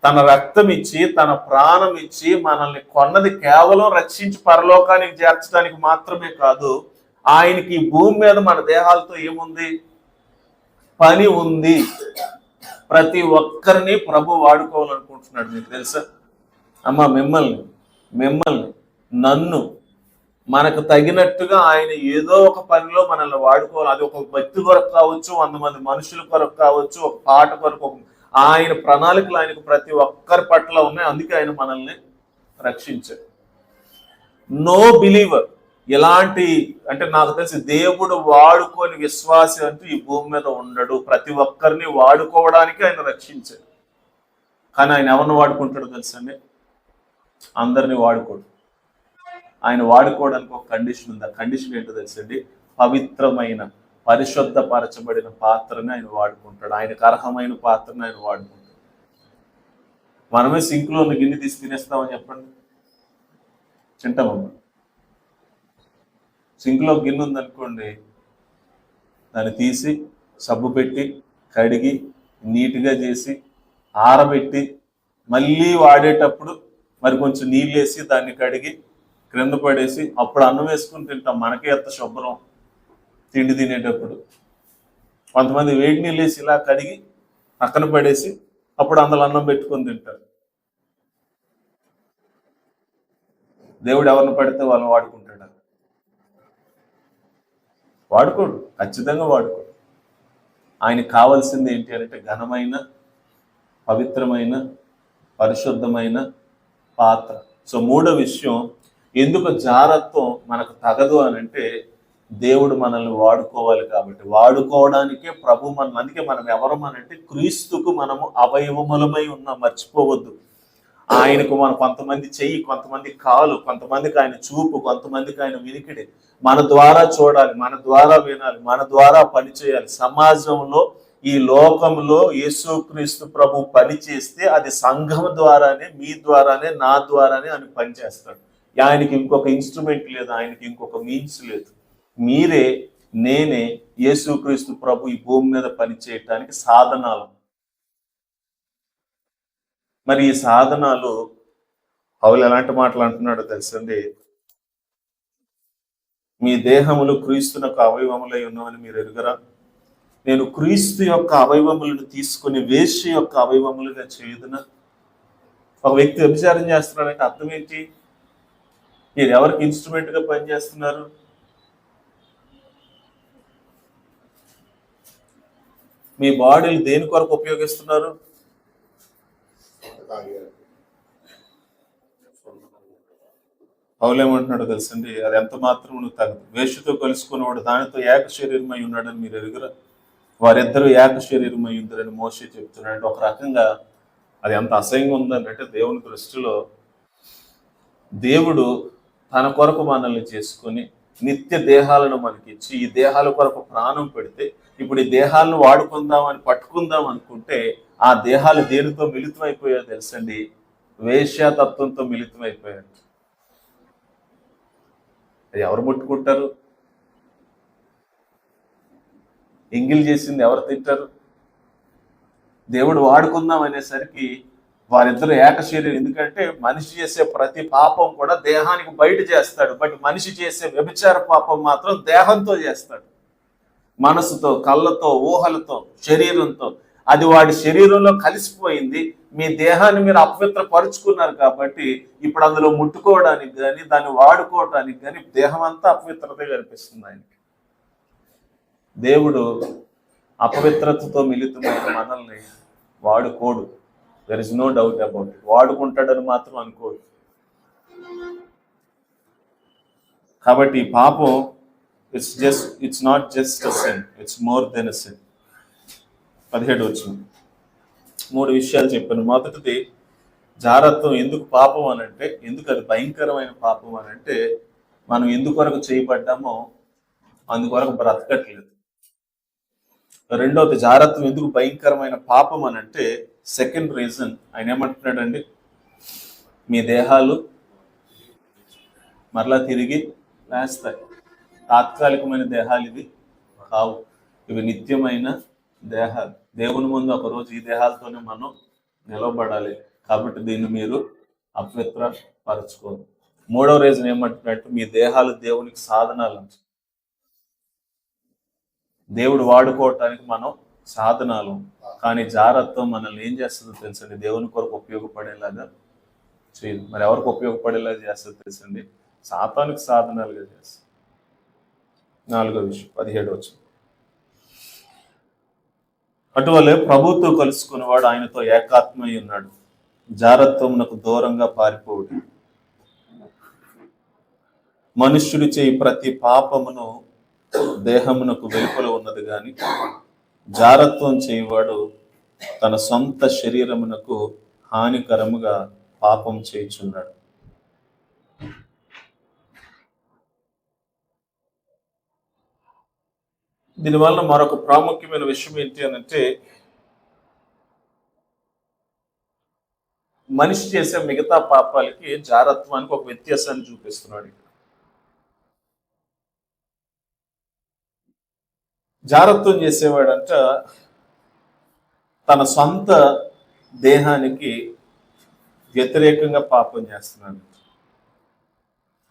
తన రక్తం ఇచ్చి, తన ప్రాణం ఇచ్చి మనల్ని కొన్నది కేవలం రక్షించి పరలోకానికి చేర్చడానికి మాత్రమే కాదు. ఆయనకి ఈ భూమి మీద మన దేహాలతో ఏముంది? పని ఉంది. ప్రతి ఒక్కరిని ప్రభు వాడుకోవాలనుకుంటున్నాడు. మీకు తెలుసా? అమ్మ మిమ్మల్ని నన్ను మనకు తగినట్టుగా ఆయన ఏదో ఒక పనిలో మనల్ని వాడుకోవాలి. అది ఒక వ్యక్తి కొరకు కావచ్చు, 100 మంది మనుషుల కొరకు కావచ్చు, ఒక పాట కొరకు. ఆయన ప్రణాళికలు ఆయనకు ప్రతి ఒక్కరి పట్ల ఉన్నాయి. అందుకే ఆయన మనల్ని రక్షించాడు. నో బిలీవర్, ఎలాంటి అంటే నాకు తెలిసి దేవుడు వాడుకొని విశ్వాసి అంటూ ఈ భూమి మీద ఉండడు. ప్రతి ఒక్కరిని వాడుకోవడానికి ఆయన రక్షించాడు. కానీ ఆయన ఎవరిని వాడుకుంటాడో తెలుసండి, అందరినీ వాడుకోడు. ఆయన వాడుకోవడానికి ఒక కండిషన్ ఉంది. ఆ కండిషన్ ఏంటో తెలుసండి, పవిత్రమైన పరిశుద్ధపరచబడిన పాత్రని ఆయన వాడుకుంటాడు. ఆయనకు అర్హమైన పాత్రని ఆయన వాడుకుంటాడు. మనమే సింక్లో ఉన్న గిన్నె తీసి తినేస్తామని చెప్పండి, తింటామమ్మా. సింక్లో గిన్నె ఉందనుకోండి, దాన్ని తీసి సబ్బు పెట్టి కడిగి నీట్గా చేసి ఆరబెట్టి మళ్ళీ వాడేటప్పుడు మరి కొంచెం నీళ్ళు వేసి దాన్ని కడిగి క్రింద పడేసి అప్పుడు అన్నం వేసుకుని తింటాం. మనకే ఎంత శుభ్రం తిండి తినేటప్పుడు. కొంతమంది వేడి నీళ్ళు వేసి ఇలా కడిగి పక్కన పడేసి అప్పుడు అందులో అన్నం పెట్టుకొని తింటారు. దేవుడు ఎవరిని పడితే వాళ్ళని వాడుకుంటాడు? వాడుకోడు, ఖచ్చితంగా వాడుకోడు. ఆయనకు కావాల్సింది ఏంటి అంటే ఘనమైన, పవిత్రమైన, పరిశుద్ధమైన పాత్ర. సో మూడో విషయం, ఎందుకు జారత్వం మనకు తగదు అని అంటే దేవుడు మనల్ని వాడుకోవాలి కాబట్టి. వాడుకోవడానికే ప్రభు మనం. అందుకే మనం ఎవరం అనంటే క్రీస్తుకు మనము అవయవములమై ఉన్నాం, మర్చిపోవద్దు. ఆయనకు మనం కొంతమంది చెయ్యి, కొంతమంది కాలు, కొంతమందికి ఆయన చూపు, కొంతమందికి ఆయన వినికిడి. మన ద్వారా చూడాలి, మన ద్వారా వినాలి, మన ద్వారా పనిచేయాలి. సమాజంలో ఈ లోకంలో యేసుక్రీస్తు ప్రభు పని చేస్తే అది సంఘం ద్వారానే, మీ ద్వారానే, నా ద్వారానే ఆయన పనిచేస్తాడు. ఆయనకి ఇంకొక ఇన్స్ట్రుమెంట్ లేదు, ఆయనకి ఇంకొక మీన్స్ లేదు. మీరే, నేనే యేసుక్రీస్తు ప్రభు ఈ భూమి మీద పనిచేయటానికి సాధనాలు. మరి ఈ సాధనాలు పౌలు ఎలాంటి మాటలు అంటున్నాడో తెలుసండి, మీ దేహములు క్రీస్తునకు అవయవములై ఉన్నామని మీరు ఎరుగరా? నేను క్రీస్తు యొక్క అవయవములను తీసుకుని వేశ్య యొక్క అవయవములుగా చేయుదునా? ఒక వ్యక్తి వ్యభిచారం చేస్తున్నాడంటే అర్థం ఏంటి? మీరు ఎవరికి ఇన్స్ట్రుమెంట్ గా పనిచేస్తున్నారు? మీ బాడీలు దేని కొరకు ఉపయోగిస్తున్నారు? పౌలేమంటున్నాడు తెలుసండి, అది ఎంత మాత్రం నువ్వు తగదు. వేషతో కలుసుకున్నవాడు దానితో ఏక శరీరమై ఉన్నాడని మీరు ఎరుగురా? వారిద్దరూ ఏక శరీరమై ఉందరని మోషే చెప్తున్నాడు. ఒక రకంగా అది ఎంత అసహ్యంగా ఉందంటే దేవుని దృష్టిలో దేవుడు తన కొరకు మనల్ని చేసుకొని నిత్య దేహాలను మనకిచ్చి ఈ దేహాల కొరకు ప్రాణం పెడితే ఇప్పుడు ఈ దేహాలను వాడుకుందామని పట్టుకుందాం అనుకుంటే ఆ దేహాలు దేనితో మిళితమైపోయాయో తెలుసండి, వేశ్యాతత్వంతో మిళితమైపోయాడు. అది ఎవరు ముట్టుకుంటారు? ఎంగిల్ చేసింది ఎవరు తింటారు? దేవుడు వాడుకుందాం అనేసరికి వారిద్దరు ఏక శరీరం. ఎందుకంటే మనిషి చేసే ప్రతి పాపం కూడా దేహానికి బయట చేస్తాడు, బట్ మనిషి చేసే వ్యభిచార పాపం మాత్రం దేహంతో చేస్తాడు. మనసుతో, కళ్ళతో, ఊహలతో, శరీరంతో. అది వాడి శరీరంలో కలిసిపోయింది. మీ దేహాన్ని మీరు అపవిత్రపరుచుకున్నారు కాబట్టి ఇప్పుడు అందులో ముట్టుకోవడానికి కానీ దాన్ని వాడుకోవడానికి కానీ దేహం అంతా అపవిత్రత కనిపిస్తుంది ఆయనకి. దేవుడు అపవిత్రతతో మిళితమైన మనల్ని వాడుకోడు. There is no doubt about it. వాడుకుంటాడని మాత్రం అనుకోడు. కాబట్టి ఈ పాపం it's not just a sin, it's more than a sin. 17 వచ్చింది. 3 విషయాలు చెప్పాను. మొదటిది, జారత్వం ఎందుకు పాపం అనంటే, ఎందుకు అది భయంకరమైన పాపం అనంటే మనం ఎందుకొరకు చేయబడ్డామో అందుకొరకు బ్రతకట్లేదు. రెండవది, జారత్వం ఎందుకు భయంకరమైన పాపం అనంటే సెకండ్ రీజన్ ఆయన ఏమంటున్నాడండి, మీ దేహాలు మరలా తిరిగి లేస్తాయి. తాత్కాలికమైన దేహాలు ఇవి కావు, ఇవి నిత్యమైన దేహాలు. దేవుని ముందు ఒకరోజు ఈ దేహాలతోనే మనం నిలవబడాలి. కాబట్టి దీన్ని మీరు అపవిత్రపరచుకోదు. మూడవ రీజన్ ఏమంటున్నట్టు, మీ దేహాలు దేవునికి సాధనాలు. దేవుడు వాడుకోవటానికి మనం సాధనాలు. కానీ జారత్వం మనల్ని ఏం చేస్తుందో తెలుసండి, దేవుని కొరకు ఉపయోగపడేలాగా చేయదు. మరి ఎవరికి ఉపయోగపడేలా చేస్తుంది తెలుసండి? సాతానికి సాధనాలుగా చేస్తుంది. 4వ విషయం 17 అటువలే ప్రభుతో కలుసుకున్నవాడు ఆయనతో ఏకాత్మై ఉన్నాడు. జారత్వమునకు దూరంగా పారిపోవుడు. మనుష్యుడు చేయి ప్రతి పాపమును దేహమునకు వెలుపల ఉన్నది గాని జారత్వం చేయవాడు తన సొంత శరీరమునకు హానికరముగా పాపం చేయుచున్నాడు. దీనివల్ల మరొక ప్రాముఖ్యమైన విషయం ఏంటి అనంటే, మనిషి చేసే మిగతా పాపాలకి జారత్వానికి ఒక వ్యత్యాసాన్ని చూపిస్తున్నాడు. జారత్వం చేసేవాడంట తన సొంత దేహానికి వ్యతిరేకంగా పాపం చేస్తున్నాడు.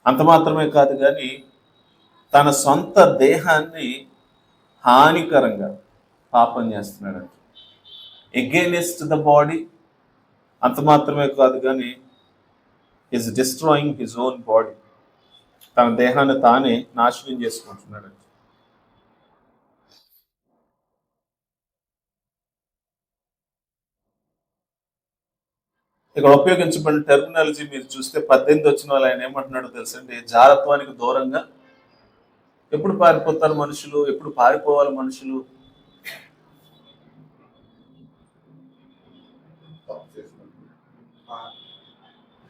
అంత మాత్రమే కాదు కానీ తన సొంత దేహాన్ని హానికరంగా పాపం చేస్తున్నాడు. Against the body. అంత మాత్రమే కాదు కానీ is destroying his own body. తన దేహాన్ని తానే నాశనం చేసుకుంటున్నాడు. ఇక్కడ ఉపయోగించబడిన టెర్మినాలజీ మీరు చూస్తే 18 ఆయన ఏమంటున్నాడో తెలుసండి? జారత్వానికి దూరంగా. ఎప్పుడు పారిపోతారు మనుషులు? ఎప్పుడు పారిపోవాలి మనుషులు?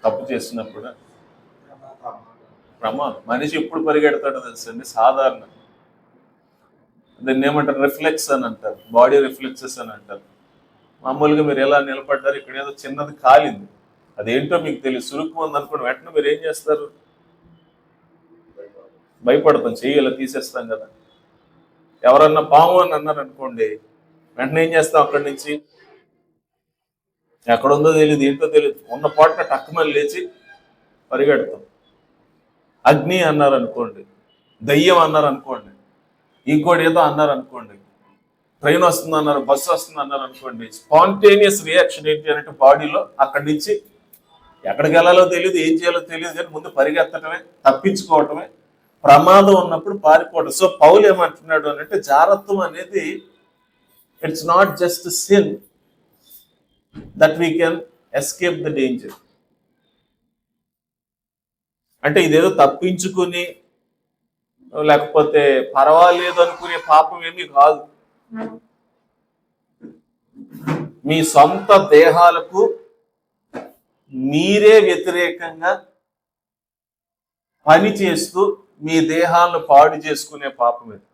తప్పు చేసినప్పుడు. ప్రమాదం. మనిషి ఎప్పుడు పరిగెడతాడో తెలుసండి? సాధారణ దాన్ని ఏమంటారు? రిఫ్లెక్స్ అని అంటారు. బాడీ రిఫ్లెక్సెస్ అని అంటారు. మామూలుగా మీరు ఎలా నిలబడ్డారు, ఇక్కడ ఏదో చిన్నది కాలింది, అదేంటో మీకు తెలియదు, సురుకు ఉంది అనుకోండి, వెంటనే మీరు ఏం చేస్తారు? భయపడతాం, చెయ్యి ఇలా తీసేస్తాం కదా. ఎవరన్నా పాము అని అన్నారు అనుకోండి, వెంటనే ఏం చేస్తాం? అక్కడి నుంచి ఎక్కడుందో తెలియదు, ఏంటో తెలియదు, ఉన్న పాటున టక్కుమని లేచి పరిగెడతాం. అగ్ని అన్నారు అనుకోండి, దయ్యం అన్నారు అనుకోండి, ఇంకోటి ఏదో అన్నారు అనుకోండి, ట్రైన్ వస్తుంది అన్నారు, బస్సు వస్తుంది అన్నారు అనుకోండి, స్పాంటేనియస్ రియాక్షన్ ఏంటి అంటే బాడీలో అక్కడి నుంచి ఎక్కడికి వెళ్ళాలో తెలియదు, ఏం చేయాలో తెలియదు, కానీ ముందు పరిగెత్తటమే, తప్పించుకోవటమే, ప్రమాదం ఉన్నప్పుడు పారిపోవటం. సో పౌలు ఏమంటున్నాడు అని అంటే, జారత్వం అనేది it's not just sin that we can escape the danger. అంటే ఇదేదో తప్పించుకుని లేకపోతే పర్వాలేదు అనుకునే పాపం ఏమీ కాదు. మీ సొంత దేహాలకు మీరే వ్యతిరేకంగా పని చేస్తూ మీ దేహాలను పాడు చేసుకునే పాపం ఇది.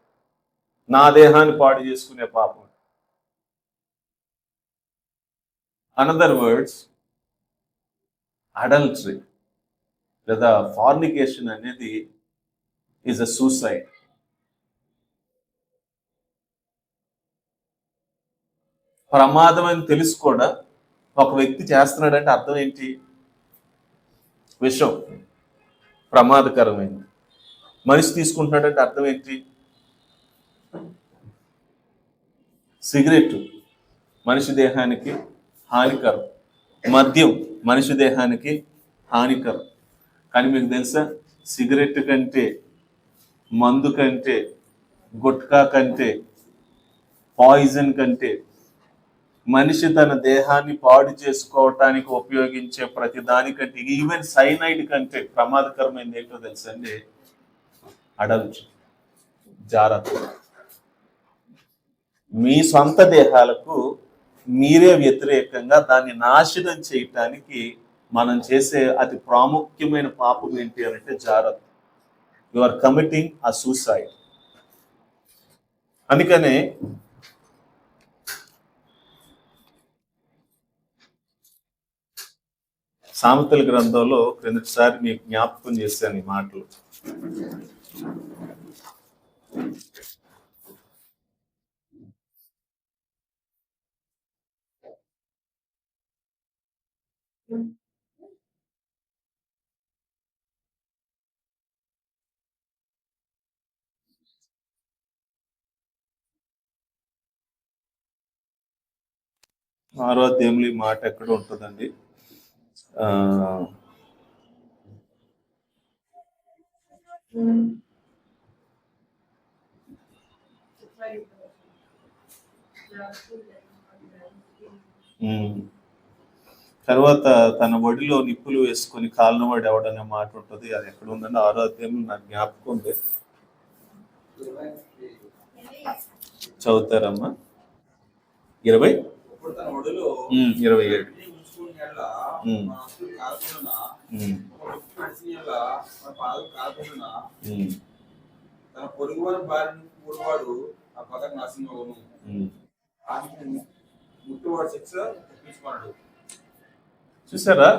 నా దేహాన్ని పాడు చేసుకునే పాపం. అనదర్ వర్డ్స్, అడల్టరీ లేదా ఫార్నికేషన్ అనేది ఈజ్ అ సూసైడ్. ప్రమాదం అని తెలిసి కూడా ఒక వ్యక్తి చేస్తున్నాడంటే అర్థం ఏంటి? విషం ప్రమాదకరమైంది. మనిషి తీసుకుంటున్నాడంటే అర్థం ఏంటి? సిగరెట్ మనిషి దేహానికి హానికరం, మద్యం మనిషి దేహానికి హానికరం. కానీ మీకు తెలుసా, సిగరెట్ కంటే, మందు కంటే, గుట్కా కంటే, పాయిజన్ కంటే మనిషి తన దేహాన్ని పాడు చేసుకోవటానికి ఉపయోగించే ప్రతి దానికంటే, ఈవెన్ సైనైడ్ కంటే ప్రమాదకరమైనది ఏంటో తెలుసండి? అడల్ట్, జారత్వం. మీ సొంత దేహాలకు మీరే వ్యతిరేకంగా దాన్ని నాశనం చేయటానికి మనం చేసే అతి ప్రాముఖ్యమైన పాపం ఏంటి అంటే జారత్వం. You are committing a suicide. అందుకనే సామెతల గ్రంథంలో క్రిందటిసారి మీకు జ్ఞాపకం చేశాను ఈ మాటలు. ఆరో అధ్యాయంలో ఈ మాట ఎక్కడ ఉంటుందండి? ఆ, ఉమ్. తర్వాత తన ఒడిలో నిప్పులు వేసుకొని కాలినవాడు ఎవడనే మాట ఉంటుంది. అది ఎక్కడ ఉందంటే 6వ అధ్యాయంలో నాకు జ్ఞాపకం ఉంది. చదువుతారమ్మా 20 ఇప్పుడు తన ఒడిలో 27. ఉంచుకుని ఎడల ఉమ్, మన అస్తులు కాకుండా ఉమ్, ఒక ఉప్పు నడిచిన ఎడల మన పాదం కాకుండా ఉమ్, తన పొరుగువారి బారిన కూడివాడు ఆ పదం నాశనం ఉమ్. ముట్టువాడు శిక్ష తప్పించుకున్నాడు. చూసారా,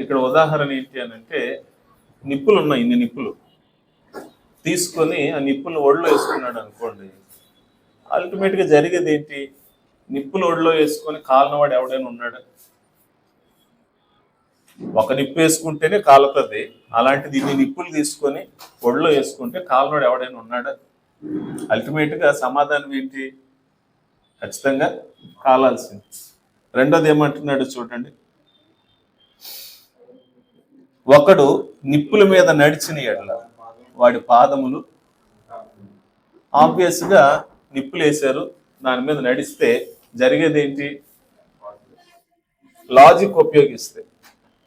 ఇక్కడ ఉదాహరణ ఏంటి అని అంటే, నిప్పులు ఉన్నాయి, ఇన్ని నిప్పులు తీసుకొని ఆ నిప్పులు ఒడిలో వేసుకున్నాడు అనుకోండి. అల్టిమేట్గా జరిగేది ఏంటి? నిప్పులు ఒడిలో వేసుకొని కాలినవాడు ఎవడైనా ఉన్నాడు? ఒక నిప్పు వేసుకుంటేనే కాలుతుంది. అలాంటిది ఇన్ని నిప్పులు తీసుకొని ఒడిలో వేసుకుంటే కాలినవాడు ఎవడైనా ఉన్నాడా? అల్టిమేట్గా సమాధానం ఏంటి? ఖచ్చితంగా కాలాల్సింది. రెండోది ఏమంటున్నాడు చూడండి, ఒకడు నిప్పుల మీద నడిచిన ఎడల వాడి పాదములు, ఆబ్వియస్గా నిప్పులు వేశారు, దాని మీద నడిస్తే జరిగేది ఏంటి? లాజిక్ ఉపయోగిస్తే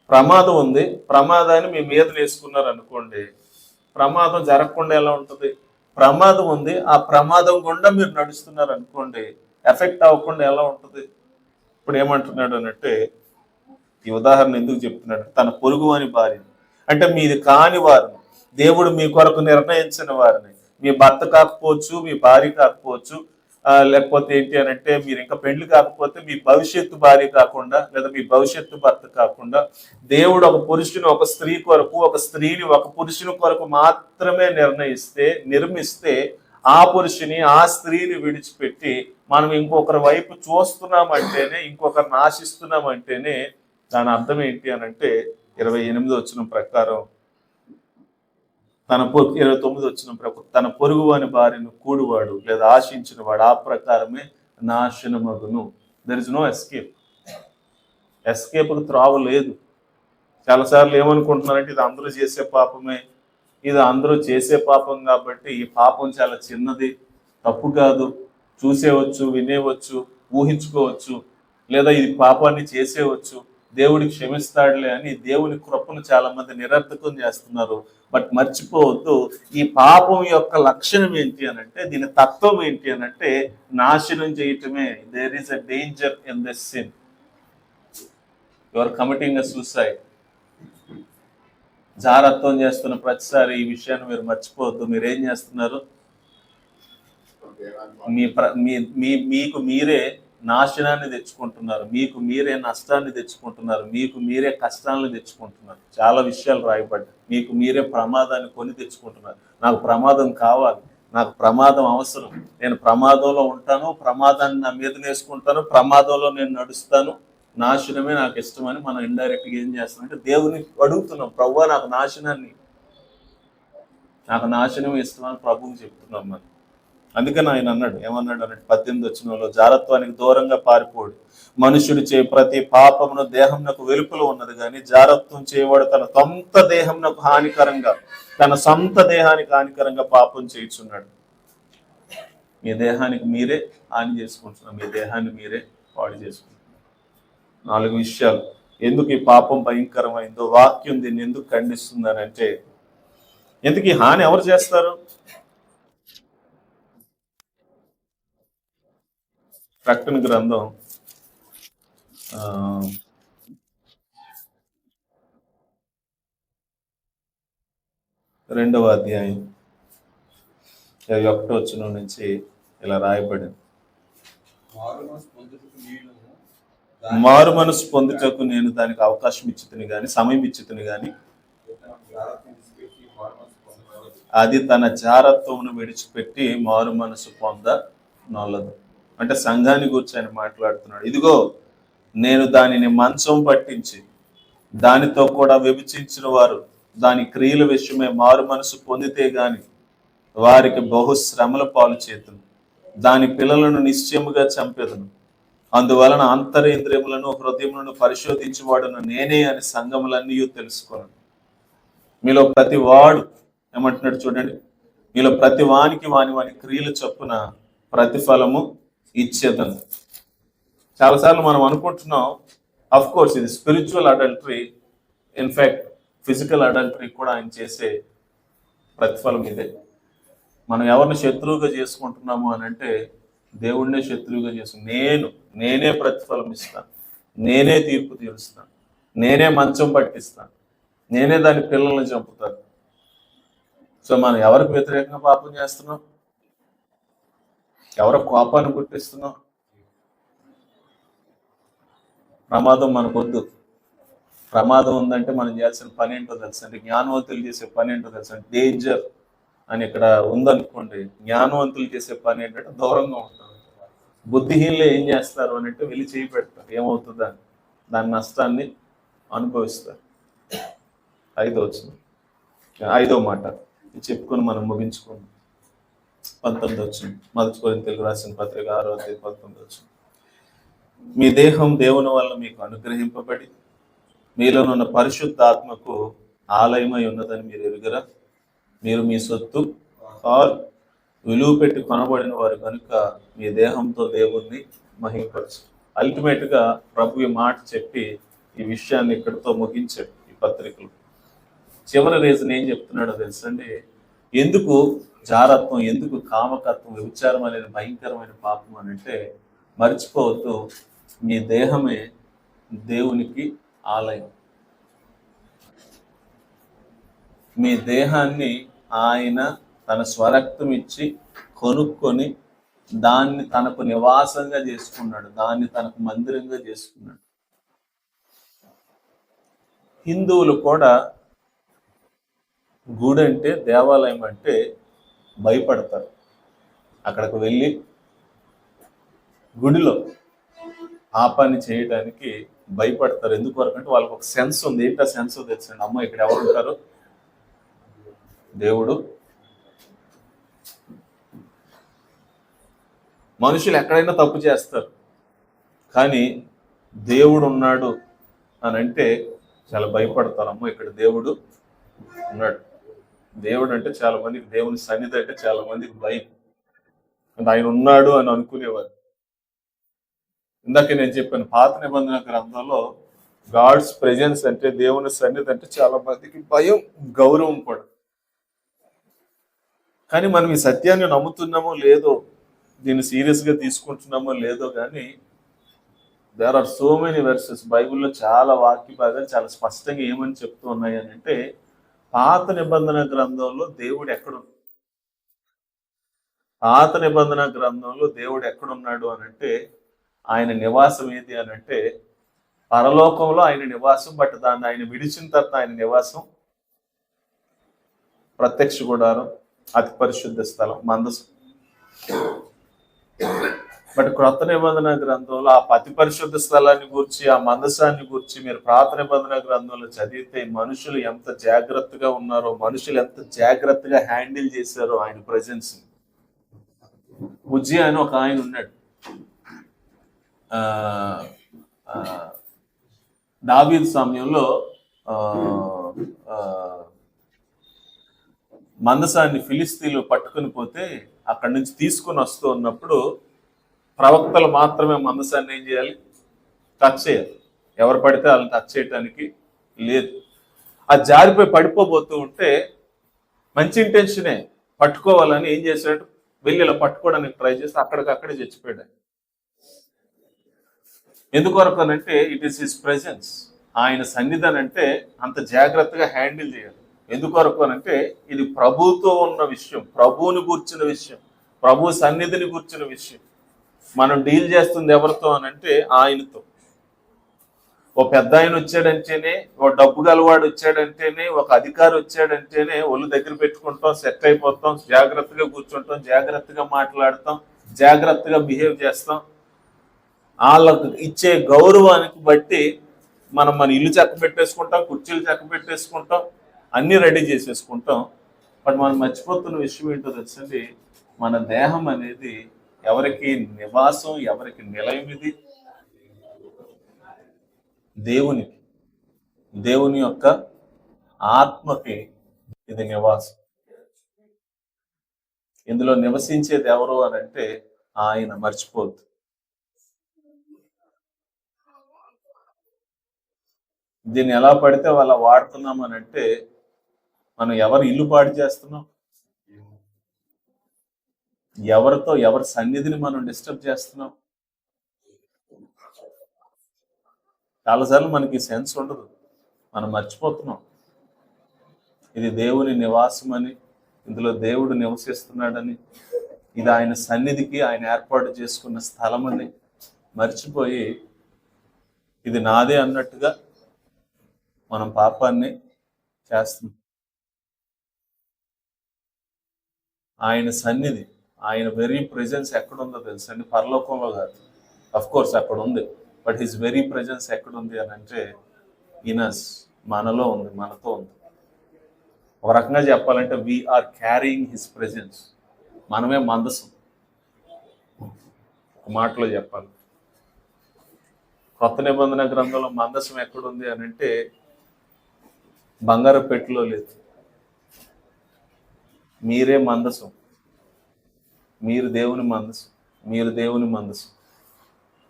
ప్రమాదం ఉంది, ప్రమాదాన్ని మీ మీద వేసుకున్నారు అనుకోండి, ప్రమాదం జరగకుండా ఎలా ఉంటుంది? ప్రమాదం ఉంది, ఆ ప్రమాదం గుండా మీరు నడుస్తున్నారు అనుకోండి, ఎఫెక్ట్ అవ్వకుండా ఎలా ఉంటుంది? ఇప్పుడు ఏమంటున్నాడు అనంటే, ఈ ఉదాహరణ ఎందుకు చెప్తున్నాడు? తన పొరుగు అని భార్య అంటే మీది కాని వారిని, దేవుడు మీ కొరకు నిర్ణయించిన వారిని, మీ భర్త కాకపోవచ్చు, మీ భార్య కాకపోవచ్చు, లేకపోతే ఏంటి అని అంటే మీరు ఇంకా పెళ్లి కాకపోతే మీ భవిష్యత్తు భార్య కాకుండా, లేదా మీ భవిష్యత్తు భర్త కాకుండా, దేవుడు ఒక పురుషుని ఒక స్త్రీ కొరకు, ఒక స్త్రీని ఒక పురుషుని కొరకు మాత్రమే నిర్మిస్తే ఆ పురుషుని ఆ స్త్రీని విడిచిపెట్టి మనం ఇంకొకరి వైపు చూస్తున్నామంటేనే, ఇంకొకరిని ఆశిస్తున్నామంటేనే దాని అర్థం ఏంటి అని అంటే 28 వచనం ప్రకారం, 29 వచనం ప్రకారం తన పొరుగు అని భార్యను కూడువాడు లేదా ఆశించిన వాడు ఆ ప్రకారమే నాశనమగును. There is no escape. ఎస్కేప్కి త్రావ లేదు. చాలాసార్లు ఏమనుకుంటున్నారంటే ఇది అందరూ చేసే పాపమే, ఇది అందరూ చేసే పాపం కాబట్టి ఈ పాపం చాలా చిన్నది, తప్పు కాదు, చూసేవచ్చు, వినేవచ్చు, ఊహించుకోవచ్చు, లేదా ఇది పాపాన్ని చేసేవచ్చు, దేవుడికి క్షమిస్తాడులే అని దేవుని కృపను చాలా మంది నిరర్థకం చేస్తున్నారు. బట్ మర్చిపోవద్దు, ఈ పాపం యొక్క లక్షణం ఏంటి అనంటే, దీని తత్వం ఏంటి అనంటే నాశనం చేయటమే. There is a danger in this sin. You are committing a suicide. జారత్వం చేస్తున్న ప్రతిసారి ఈ విషయాన్ని మీరు మర్చిపోవద్దు. మీరేం చేస్తున్నారు? మీకు మీరే నాశనాన్ని తెచ్చుకుంటున్నారు, మీకు మీరే నష్టాన్ని తెచ్చుకుంటున్నారు, మీకు మీరే కష్టాలను తెచ్చుకుంటున్నారు. చాలా విషయాలు రాయబడ్డాయి. మీకు మీరే ప్రమాదాన్ని కొని తెచ్చుకుంటున్నారు. నాకు ప్రమాదం కావాలి, నాకు ప్రమాదం అవసరం, నేను ప్రమాదంలో ఉంటాను, ప్రమాదాన్ని నా మీద వేసుకుంటాను, ప్రమాదంలో నేను నడుస్తాను, నాశనమే నాకు ఇష్టమని మనం ఇండైరెక్ట్గా ఏం చేస్తామంటే దేవుని అడుగుతున్నాం, ప్రభువా నాకు నాశనం ఇష్టమని ప్రభువుని చెప్తున్నాం మనం. అందుకని ఆయన అన్నాడు, ఏమన్నాడు అన్నట్టు 18 వచనంలో, జారత్వానికి దూరంగా పారిపోడు, మనుషుడు చే ప్రతి పాపమును దేహంనకు వెలుపల ఉన్నది కానీ జారత్వం చేయవాడు తన సొంత దేహంనకు హానికరంగా, తన సొంత దేహానికి హానికరంగా పాపం చేయుచున్నాడు. మీ దేహానికి మీరే హాని చేసుకుంటున్నారు, మీ దేహాన్ని మీరే పాడు చేసుకుంటున్నారు. 4 విషయాలు ఎందుకు ఈ పాపం భయంకరమైందో, వాక్యం దీన్ని ఎందుకు ఖండిస్తుందని అంటే, ఎందుకు ఈ హాని ఎవరు చేస్తారు? ప్రకటన గ్రంథం 2వ అధ్యాయం 21వ వచనం నుంచి ఇలా రాయబడింది, మారు మనసు పొందుటకు నేను దానికి అవకాశం ఇచ్చితిని గాని, సమయం ఇచ్చితిని గాని అది తన జారత్వమును విడిచిపెట్టి మారు మనసు పొందనొల్లదు. అంటే సంఘాన్ని గురించి ఆయన మాట్లాడుతున్నాడు. ఇదిగో నేను దానిని మంచం పట్టించి దానితో కూడా విభజించిన వారు దాని క్రియల విషయమే మారు మనసు పొందితే గాని వారికి బహుశ్రమల పాలు చేతును, దాని పిల్లలను నిశ్చయముగా చంపెదను, అందువలన అంతరేంద్రియములను హృదయములను పరిశోధించువాడును నేనే అని సంఘములన్నీ తెలుసుకున్నాను. మీలో ప్రతి వాడు ఏమంటున్నాడు చూడండి, మీలో ప్రతి వానికి వాని క్రియలు చొప్పున ప్రతిఫలము ఇచ్చేదను. చాలాసార్లు మనం అనుకుంటున్నాం, అఫ్ కోర్స్ ఇది spiritual adultery, in fact physical adultery కూడా ఆయన చేసే ప్రతిఫలం ఇదే. మనం ఎవరిని శత్రువుగా చేసుకుంటున్నాము అని అంటే దేవుడినే శత్రువుగా నేనే ప్రతిఫలం ఇస్తాను, నేనే తీర్పు తీరుస్తాను, నేనే మంచం పట్టిస్తాను, నేనే దాని పిల్లల్ని చంపుతాను. సో మనం ఎవరికి వ్యతిరేకంగా పాపం చేస్తున్నాం? ఎవరి కోపాన్ని గుర్తిస్తున్నాం? ప్రమాదం మనకొద్దు. ప్రమాదం ఉందంటే మనం చేయాల్సిన పని ఏంటో తెలుసు అంటే, జ్ఞానవంతులు చేసే పని ఏంటో తెలుసు అంటే, డేంజర్ అని ఇక్కడ ఉందనుకోండి, జ్ఞానవంతులు చేసే పని ఏంటంటే దూరంగా ఉంటారు. బుద్ధిహీనులు ఏం చేస్తారు అని అంటే వెళ్ళి చేయి పెడతారు. ఏమవుతుందా? దాని నష్టాన్ని అనుభవిస్తారు. ఐదో మాట చెప్పుకొని మనం ముగించుకోండి. 19 మొదటి కొరింథీయులకు రాసిన పత్రిక 6:19. మీ దేహం దేవుని వల్ల మీకు అనుగ్రహింపబడి మీలోనున్న పరిశుద్ధాత్మకు ఆలయమై ఉన్నదని మీరు ఎరుగరా? మీరు మీ సొత్తు కాదు, విలువ పెట్టి కొనబడిన వారు కనుక మీ దేహంతో దేవుణ్ణి మహిమపరచు. అల్టిమేట్ గా ప్రభు ఈ మాట చెప్పి ఈ విషయాన్ని ఇక్కడితో ముగించాడు ఈ పత్రికలు. చివరి రీజన్ ఏం చెప్తున్నాడో తెలుసండి, ఎందుకు జారత్వం, ఎందుకు కామకత్వం, వ్యభిచారం అనేది భయంకరమైన పాపం అని అంటే, మర్చిపోవద్దు, మీ దేహమే దేవునికి ఆలయం. మీ దేహాన్ని ఆయన తన స్వరక్తం ఇచ్చి కొనుక్కొని దాన్ని తనకు నివాసంగా చేసుకున్నాడు, దాన్ని తనకు మందిరంగా చేసుకున్నాడు. హిందువులు కూడా గుడి అంటే, దేవాలయం అంటే భయపడతారు. అక్కడికి వెళ్ళి గుడిలో పాపాన్ని చేయడానికి భయపడతారు. ఎందువరకు అంటే వాళ్ళకి ఒక సెన్స్ ఉంది. ఏంటో సెన్స్ తెలుసండి, అమ్మ ఇక్కడ ఎవరు ఉంటారు? దేవుడు. మనుషులు ఎక్కడైనా తప్పు చేస్తారు, కానీ దేవుడు ఉన్నాడు అని అంటే చాలా భయపడతారు. అమ్మ ఇక్కడ దేవుడు ఉన్నాడు. దేవుడు అంటే చాలా మందికి, దేవుని సన్నిధి అంటే చాలా మందికి భయం. అంటే ఆయన ఉన్నాడు అని అనుకునేవారు. ఇందాక నేను చెప్పాను, పాత నిబంధన గ్రంథంలో గాడ్స్ ప్రెజెన్స్ అంటే, దేవుని సన్నిధి అంటే చాలా మందికి భయం, గౌరవం కూడా. కానీ మనం ఈ సత్యాన్ని నమ్ముతున్నామో లేదో, దీన్ని సీరియస్గా తీసుకుంటున్నామో లేదో, కానీ there are so many verses బైబిల్లో, చాలా వాక్య భాగాలు చాలా స్పష్టంగా ఏమని చెప్తూ ఉన్నాయి అని అంటే, పాత నిబంధన గ్రంథంలో దేవుడు పాత నిబంధన గ్రంథంలో దేవుడు ఎక్కడున్నాడు అని అంటే, ఆయన నివాసం ఏది అని అంటే పరలోకంలో ఆయన నివాసం. బట్ దాన్ని ఆయన విడిచిన తర్వాత ఆయన నివాసం ప్రత్యక్ష గుడారం, అతి పరిశుద్ధ స్థలం, మందసం. బట్ క్రొత్త నిబంధన గ్రంథంలో ఆ అతి పరిశుద్ధ స్థలాన్ని గురించి, ఆ మందసాన్ని గురించి మీరు పాత నిబంధన గ్రంథంలో చదివితే మనుషులు ఎంత జాగ్రత్తగా ఉన్నారో, మనుషులు ఎంత జాగ్రత్తగా హ్యాండిల్ చేశారో ఆయన ప్రెజెన్స్. ఉజ్జియా అని ఒక ఆయన ఉన్నాడు. దావీదు సమయంలో మందసాన్ని ఫిలిస్తీన్లు పట్టుకుని పోతే అక్కడి నుంచి తీసుకుని వస్తూ ఉన్నప్పుడు ప్రవక్తలు మాత్రమే మందసాన్ని ఏం చేయాలి? టచ్ చేయాలి. ఎవరు పడితే వాళ్ళని టచ్ చేయటానికి లేదు. ఆ జారిపోయి పడిపోబోతూ ఉంటే మంచి ఇంటెన్షనే, పట్టుకోవాలని ఏం చేశాడు? వెళ్ళి ఇలా పట్టుకోవడానికి ట్రై చేస్తే అక్కడికక్కడే చచ్చిపోయాడు. ఎందుకొరకు అనంటే ఇట్ ఈస్ హిస్ ప్రెజెన్స్. ఆయన సన్నిధానం అంటే అంత జాగ్రత్తగా హ్యాండిల్ చేయాలి. ఎందుకొరకు అనంటే ఇది ప్రభుతో ఉన్న విషయం, ప్రభువుని కూర్చున్న విషయం, ప్రభు సన్నిధిని కూర్చున్న విషయం. మనం డీల్ చేస్తుంది ఎవరితో అనంటే ఆయనతో. ఓ పెద్ద ఆయన వచ్చాడంటేనే, ఓ డబ్బు గలవాడు వచ్చాడంటేనే, ఒక అధికారి వచ్చాడంటేనే ఒళ్ళు దగ్గర పెట్టుకుంటాం, సెట్ అయిపోతాం, జాగ్రత్తగా కూర్చుంటాం, జాగ్రత్తగా మాట్లాడతాం, జాగ్రత్తగా బిహేవ్ చేస్తాం. వాళ్ళకు ఇచ్చే గౌరవానికి బట్టి మనం మన ఇల్లు చక్క పెట్టేసుకుంటాం, కుర్చీలు చక్క పెట్టేసుకుంటాం, అన్నీ రెడీ చేసేసుకుంటాం. బట్ మనం మర్చిపోతున్న విషయం ఏంటో తెలుసండి, మన దేహం అనేది ఎవరికి నివాసం, ఎవరికి నిలయం? ఇది దేవునికి, దేవుని యొక్క ఆత్మకి ఇది నివాసం. ఇందులో నివసించేది ఎవరు అని అంటే ఆయన. మర్చిపోద్దు. దీన్ని ఎలా పడితే వాళ్ళ వాడుతున్నాం అని అంటే మనం ఎవరు ఇల్లు పాడు చేస్తున్నాం, ఎవరి సన్నిధిని మనం డిస్టర్బ్ చేస్తున్నాం. చాలాసార్లు మనకి సెన్స్ ఉండదు, మనం మర్చిపోతున్నాం. ఇది దేవుని నివాసం అని, ఇందులో దేవుడు నివసిస్తున్నాడని, ఇది ఆయన సన్నిధికి ఆయన ఏర్పాటు చేసుకున్న స్థలం అని మర్చిపోయి ఇది నాదే అన్నట్టుగా మనం పాపాన్ని చేస్తున్నాం. ఆయన సన్నిధి, ఆయన వెరీ ప్రెజెన్స్ ఎక్కడుందో తెలుసండి? పరలోకంలో కాదు, అఫ్ కోర్స్ అక్కడ ఉంది. బట్ హిస్ వెరీ ప్రెజెన్స్ ఎక్కడుంది అని అంటే ఇనస్, మనలో ఉంది, మనతో ఉంది. ఒక రకంగా చెప్పాలంటే వీఆర్ క్యారీయింగ్ హిస్ ప్రెజెన్స్. మనమే మందసం. ఒక మాటలో చెప్పాలి, కొత్త నిబంధన గ్రంథంలో మందసం ఎక్కడుంది అని అంటే బంగారు పెట్టెలో లేదు. మీరే మందసం, మీరు దేవుని మందసం, మీరు దేవుని మందసం,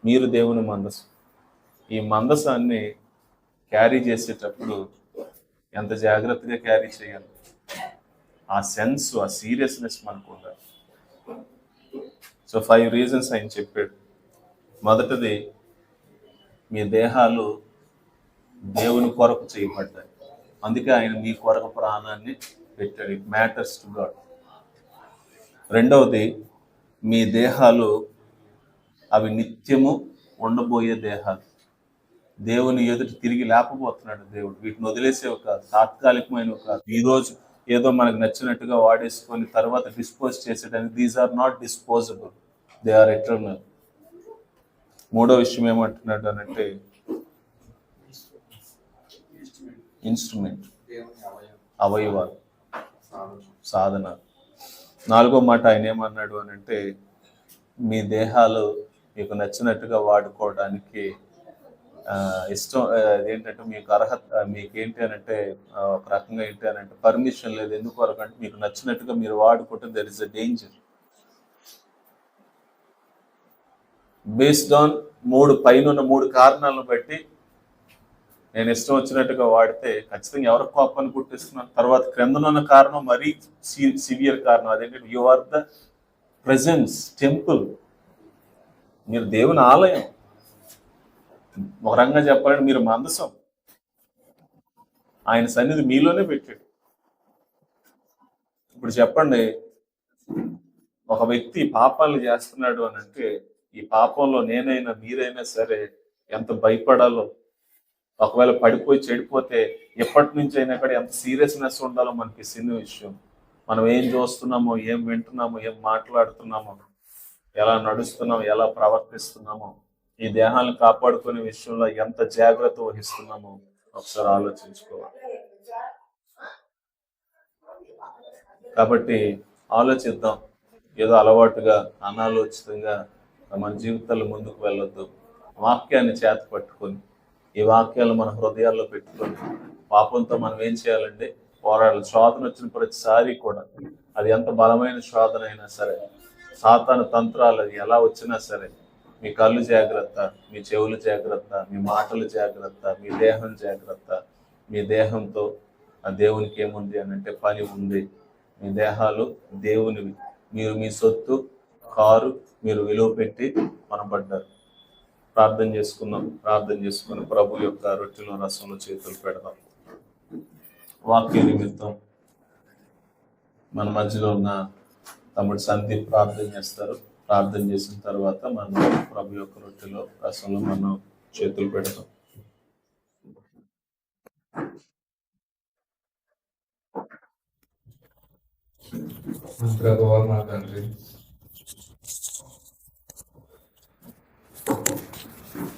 మీరు దేవుని మందసం. ఈ మందసాన్ని క్యారీ చేసేటప్పుడు ఎంత జాగ్రత్తగా క్యారీ చేయాలి, ఆ సెన్స్, ఆ సీరియస్నెస్ మనకు ఉండాలి. సో 5 రీజన్స్ ఆయన చెప్పాడు. మొదటిది, మీ దేహాలు దేవుని కొరకు చేయబడ్డాయి, అందుకే ఆయన మీ కొరకు ప్రాణాన్ని పెట్టాడు. It matters to God. రెండవది, మీ దేహాలు అవి నిత్యము ఉండబోయే దేహాలు. దేవుని ఎదుటి తిరిగి లేపబోతున్నాడు దేవుడు. వీటిని వదిలేసే ఒక తాత్కాలికమైన ఒక ఈరోజు ఏదో మనకు నచ్చినట్టుగా వాడేసుకొని తర్వాత డిస్పోజ్ చేసేటానికి, these are not disposable, they are eternal. మూడో విషయం ఏమంటున్నాడు అనంటే ఇన్స్ట్రుమెంట్, అవయవాలు, సాధన. నాలుగో మాట ఆయన ఏమన్నాడు అని అంటే మీ దేహాలు మీకు నచ్చినట్టుగా వాడుకోవడానికి ఇష్టం ఏంటంటే మీకు అర్హత, మీకు ఏంటి అని అంటే ఒక రకంగా ఏంటి అని అంటే పర్మిషన్ లేదు. ఎందుకు వరకంటే మీకు నచ్చినట్టుగా మీరు వాడుకుంటే there is a danger. Based on పైన 3 కారణాలను బట్టి నేను ఇష్టం వచ్చినట్టుగా వాడితే ఖచ్చితంగా ఎవరికి కోపాన్ని పుట్టిస్తున్నాను. తర్వాత క్రిందనున్న కారణం మరీ సివియర్ కారణం, అదేంటంటే you are the presence temple. మీరు దేవుని ఆలయం. ఒక రకంగా చెప్పాలంటే మీరు మందసం, ఆయన సన్నిధి మీలోనే పెట్టాడు. ఇప్పుడు చెప్పండి, ఒక వ్యక్తి పాపాలు చేస్తున్నాడు అని అంటే ఈ పాపంలో నేనైనా మీరైనా సరే ఎంత భయపడాలో, ఒకవేళ పడిపోయి చెడిపోతే ఎప్పటి నుంచి అయినా కూడా ఎంత సీరియస్నెస్ ఉండాలో మనకి చిన్న విషయం. మనం ఏం చూస్తున్నామో, ఏం వింటున్నామో, ఏం మాట్లాడుతున్నామో, ఎలా నడుస్తున్నామో, ఎలా ప్రవర్తిస్తున్నామో, ఈ దేహాలను కాపాడుకునే విషయంలో ఎంత జాగ్రత్త వహిస్తున్నామో ఒకసారి ఆలోచించుకోవాలి. కాబట్టి ఆలోచిద్దాం. ఏదో అలవాటుగా అనాలోచితంగా మన జీవితాలు ముందుకు వెళ్ళొద్దు. వాక్యాన్ని చేత పట్టుకొని, ఈ వాక్యాలు మన హృదయాల్లో పెట్టుకొని పాపంతో మనం ఏం చేయాలంటే పోరాడాలి. శోధన వచ్చిన ప్రతిసారి కూడా, అది ఎంత బలమైన శోధన అయినా సరే, సాతాను తంత్రాలు అది ఎలా వచ్చినా సరే, మీ కళ్ళు జాగ్రత్త, మీ చెవులు జాగ్రత్త, మీ మాటలు జాగ్రత్త, మీ దేహం జాగ్రత్త. మీ దేహంతో ఆ దేవునికి ఏముంది అని అంటే పని ఉంది. మీ దేహాలు దేవునివి. మీరు మీ సొత్తు, కారు మీరు విలువ పెట్టి కొనబడ్డారు. ప్రార్థన చేసుకున్నాం. ప్రార్థన చేసుకుని ప్రభు యొక్క రొట్టెలో రసంలో చేతులు పెడదాం. వాక్య నిమిత్తం మన మధ్యలో ఉన్న తమ్ముడు సందీప్ ప్రార్థన చేస్తారు. ప్రార్థన చేసిన తర్వాత మనం ప్రభు యొక్క రొట్టెలో రసంలో మనం చేతులు పెడతాం. ప్రభువా మా తండ్రి,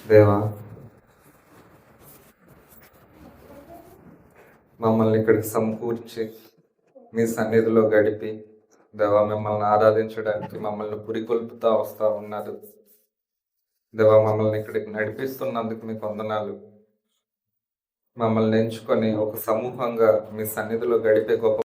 దేవా, మమ్మల్ని ఇక్కడికి సమకూర్చి మీ సన్నిధిలో గడిపి దేవా మిమ్మల్ని ఆరాధించడానికి మమ్మల్ని పురికొల్పుతా వస్తూ ఉన్నారు. దేవా మమ్మల్ని ఇక్కడికి నడిపిస్తున్నందుకు మీకు వందనాలు. మమ్మల్ని ఎంచుకొని ఒక సమూహంగా మీ సన్నిధిలో గడిపే గొప్ప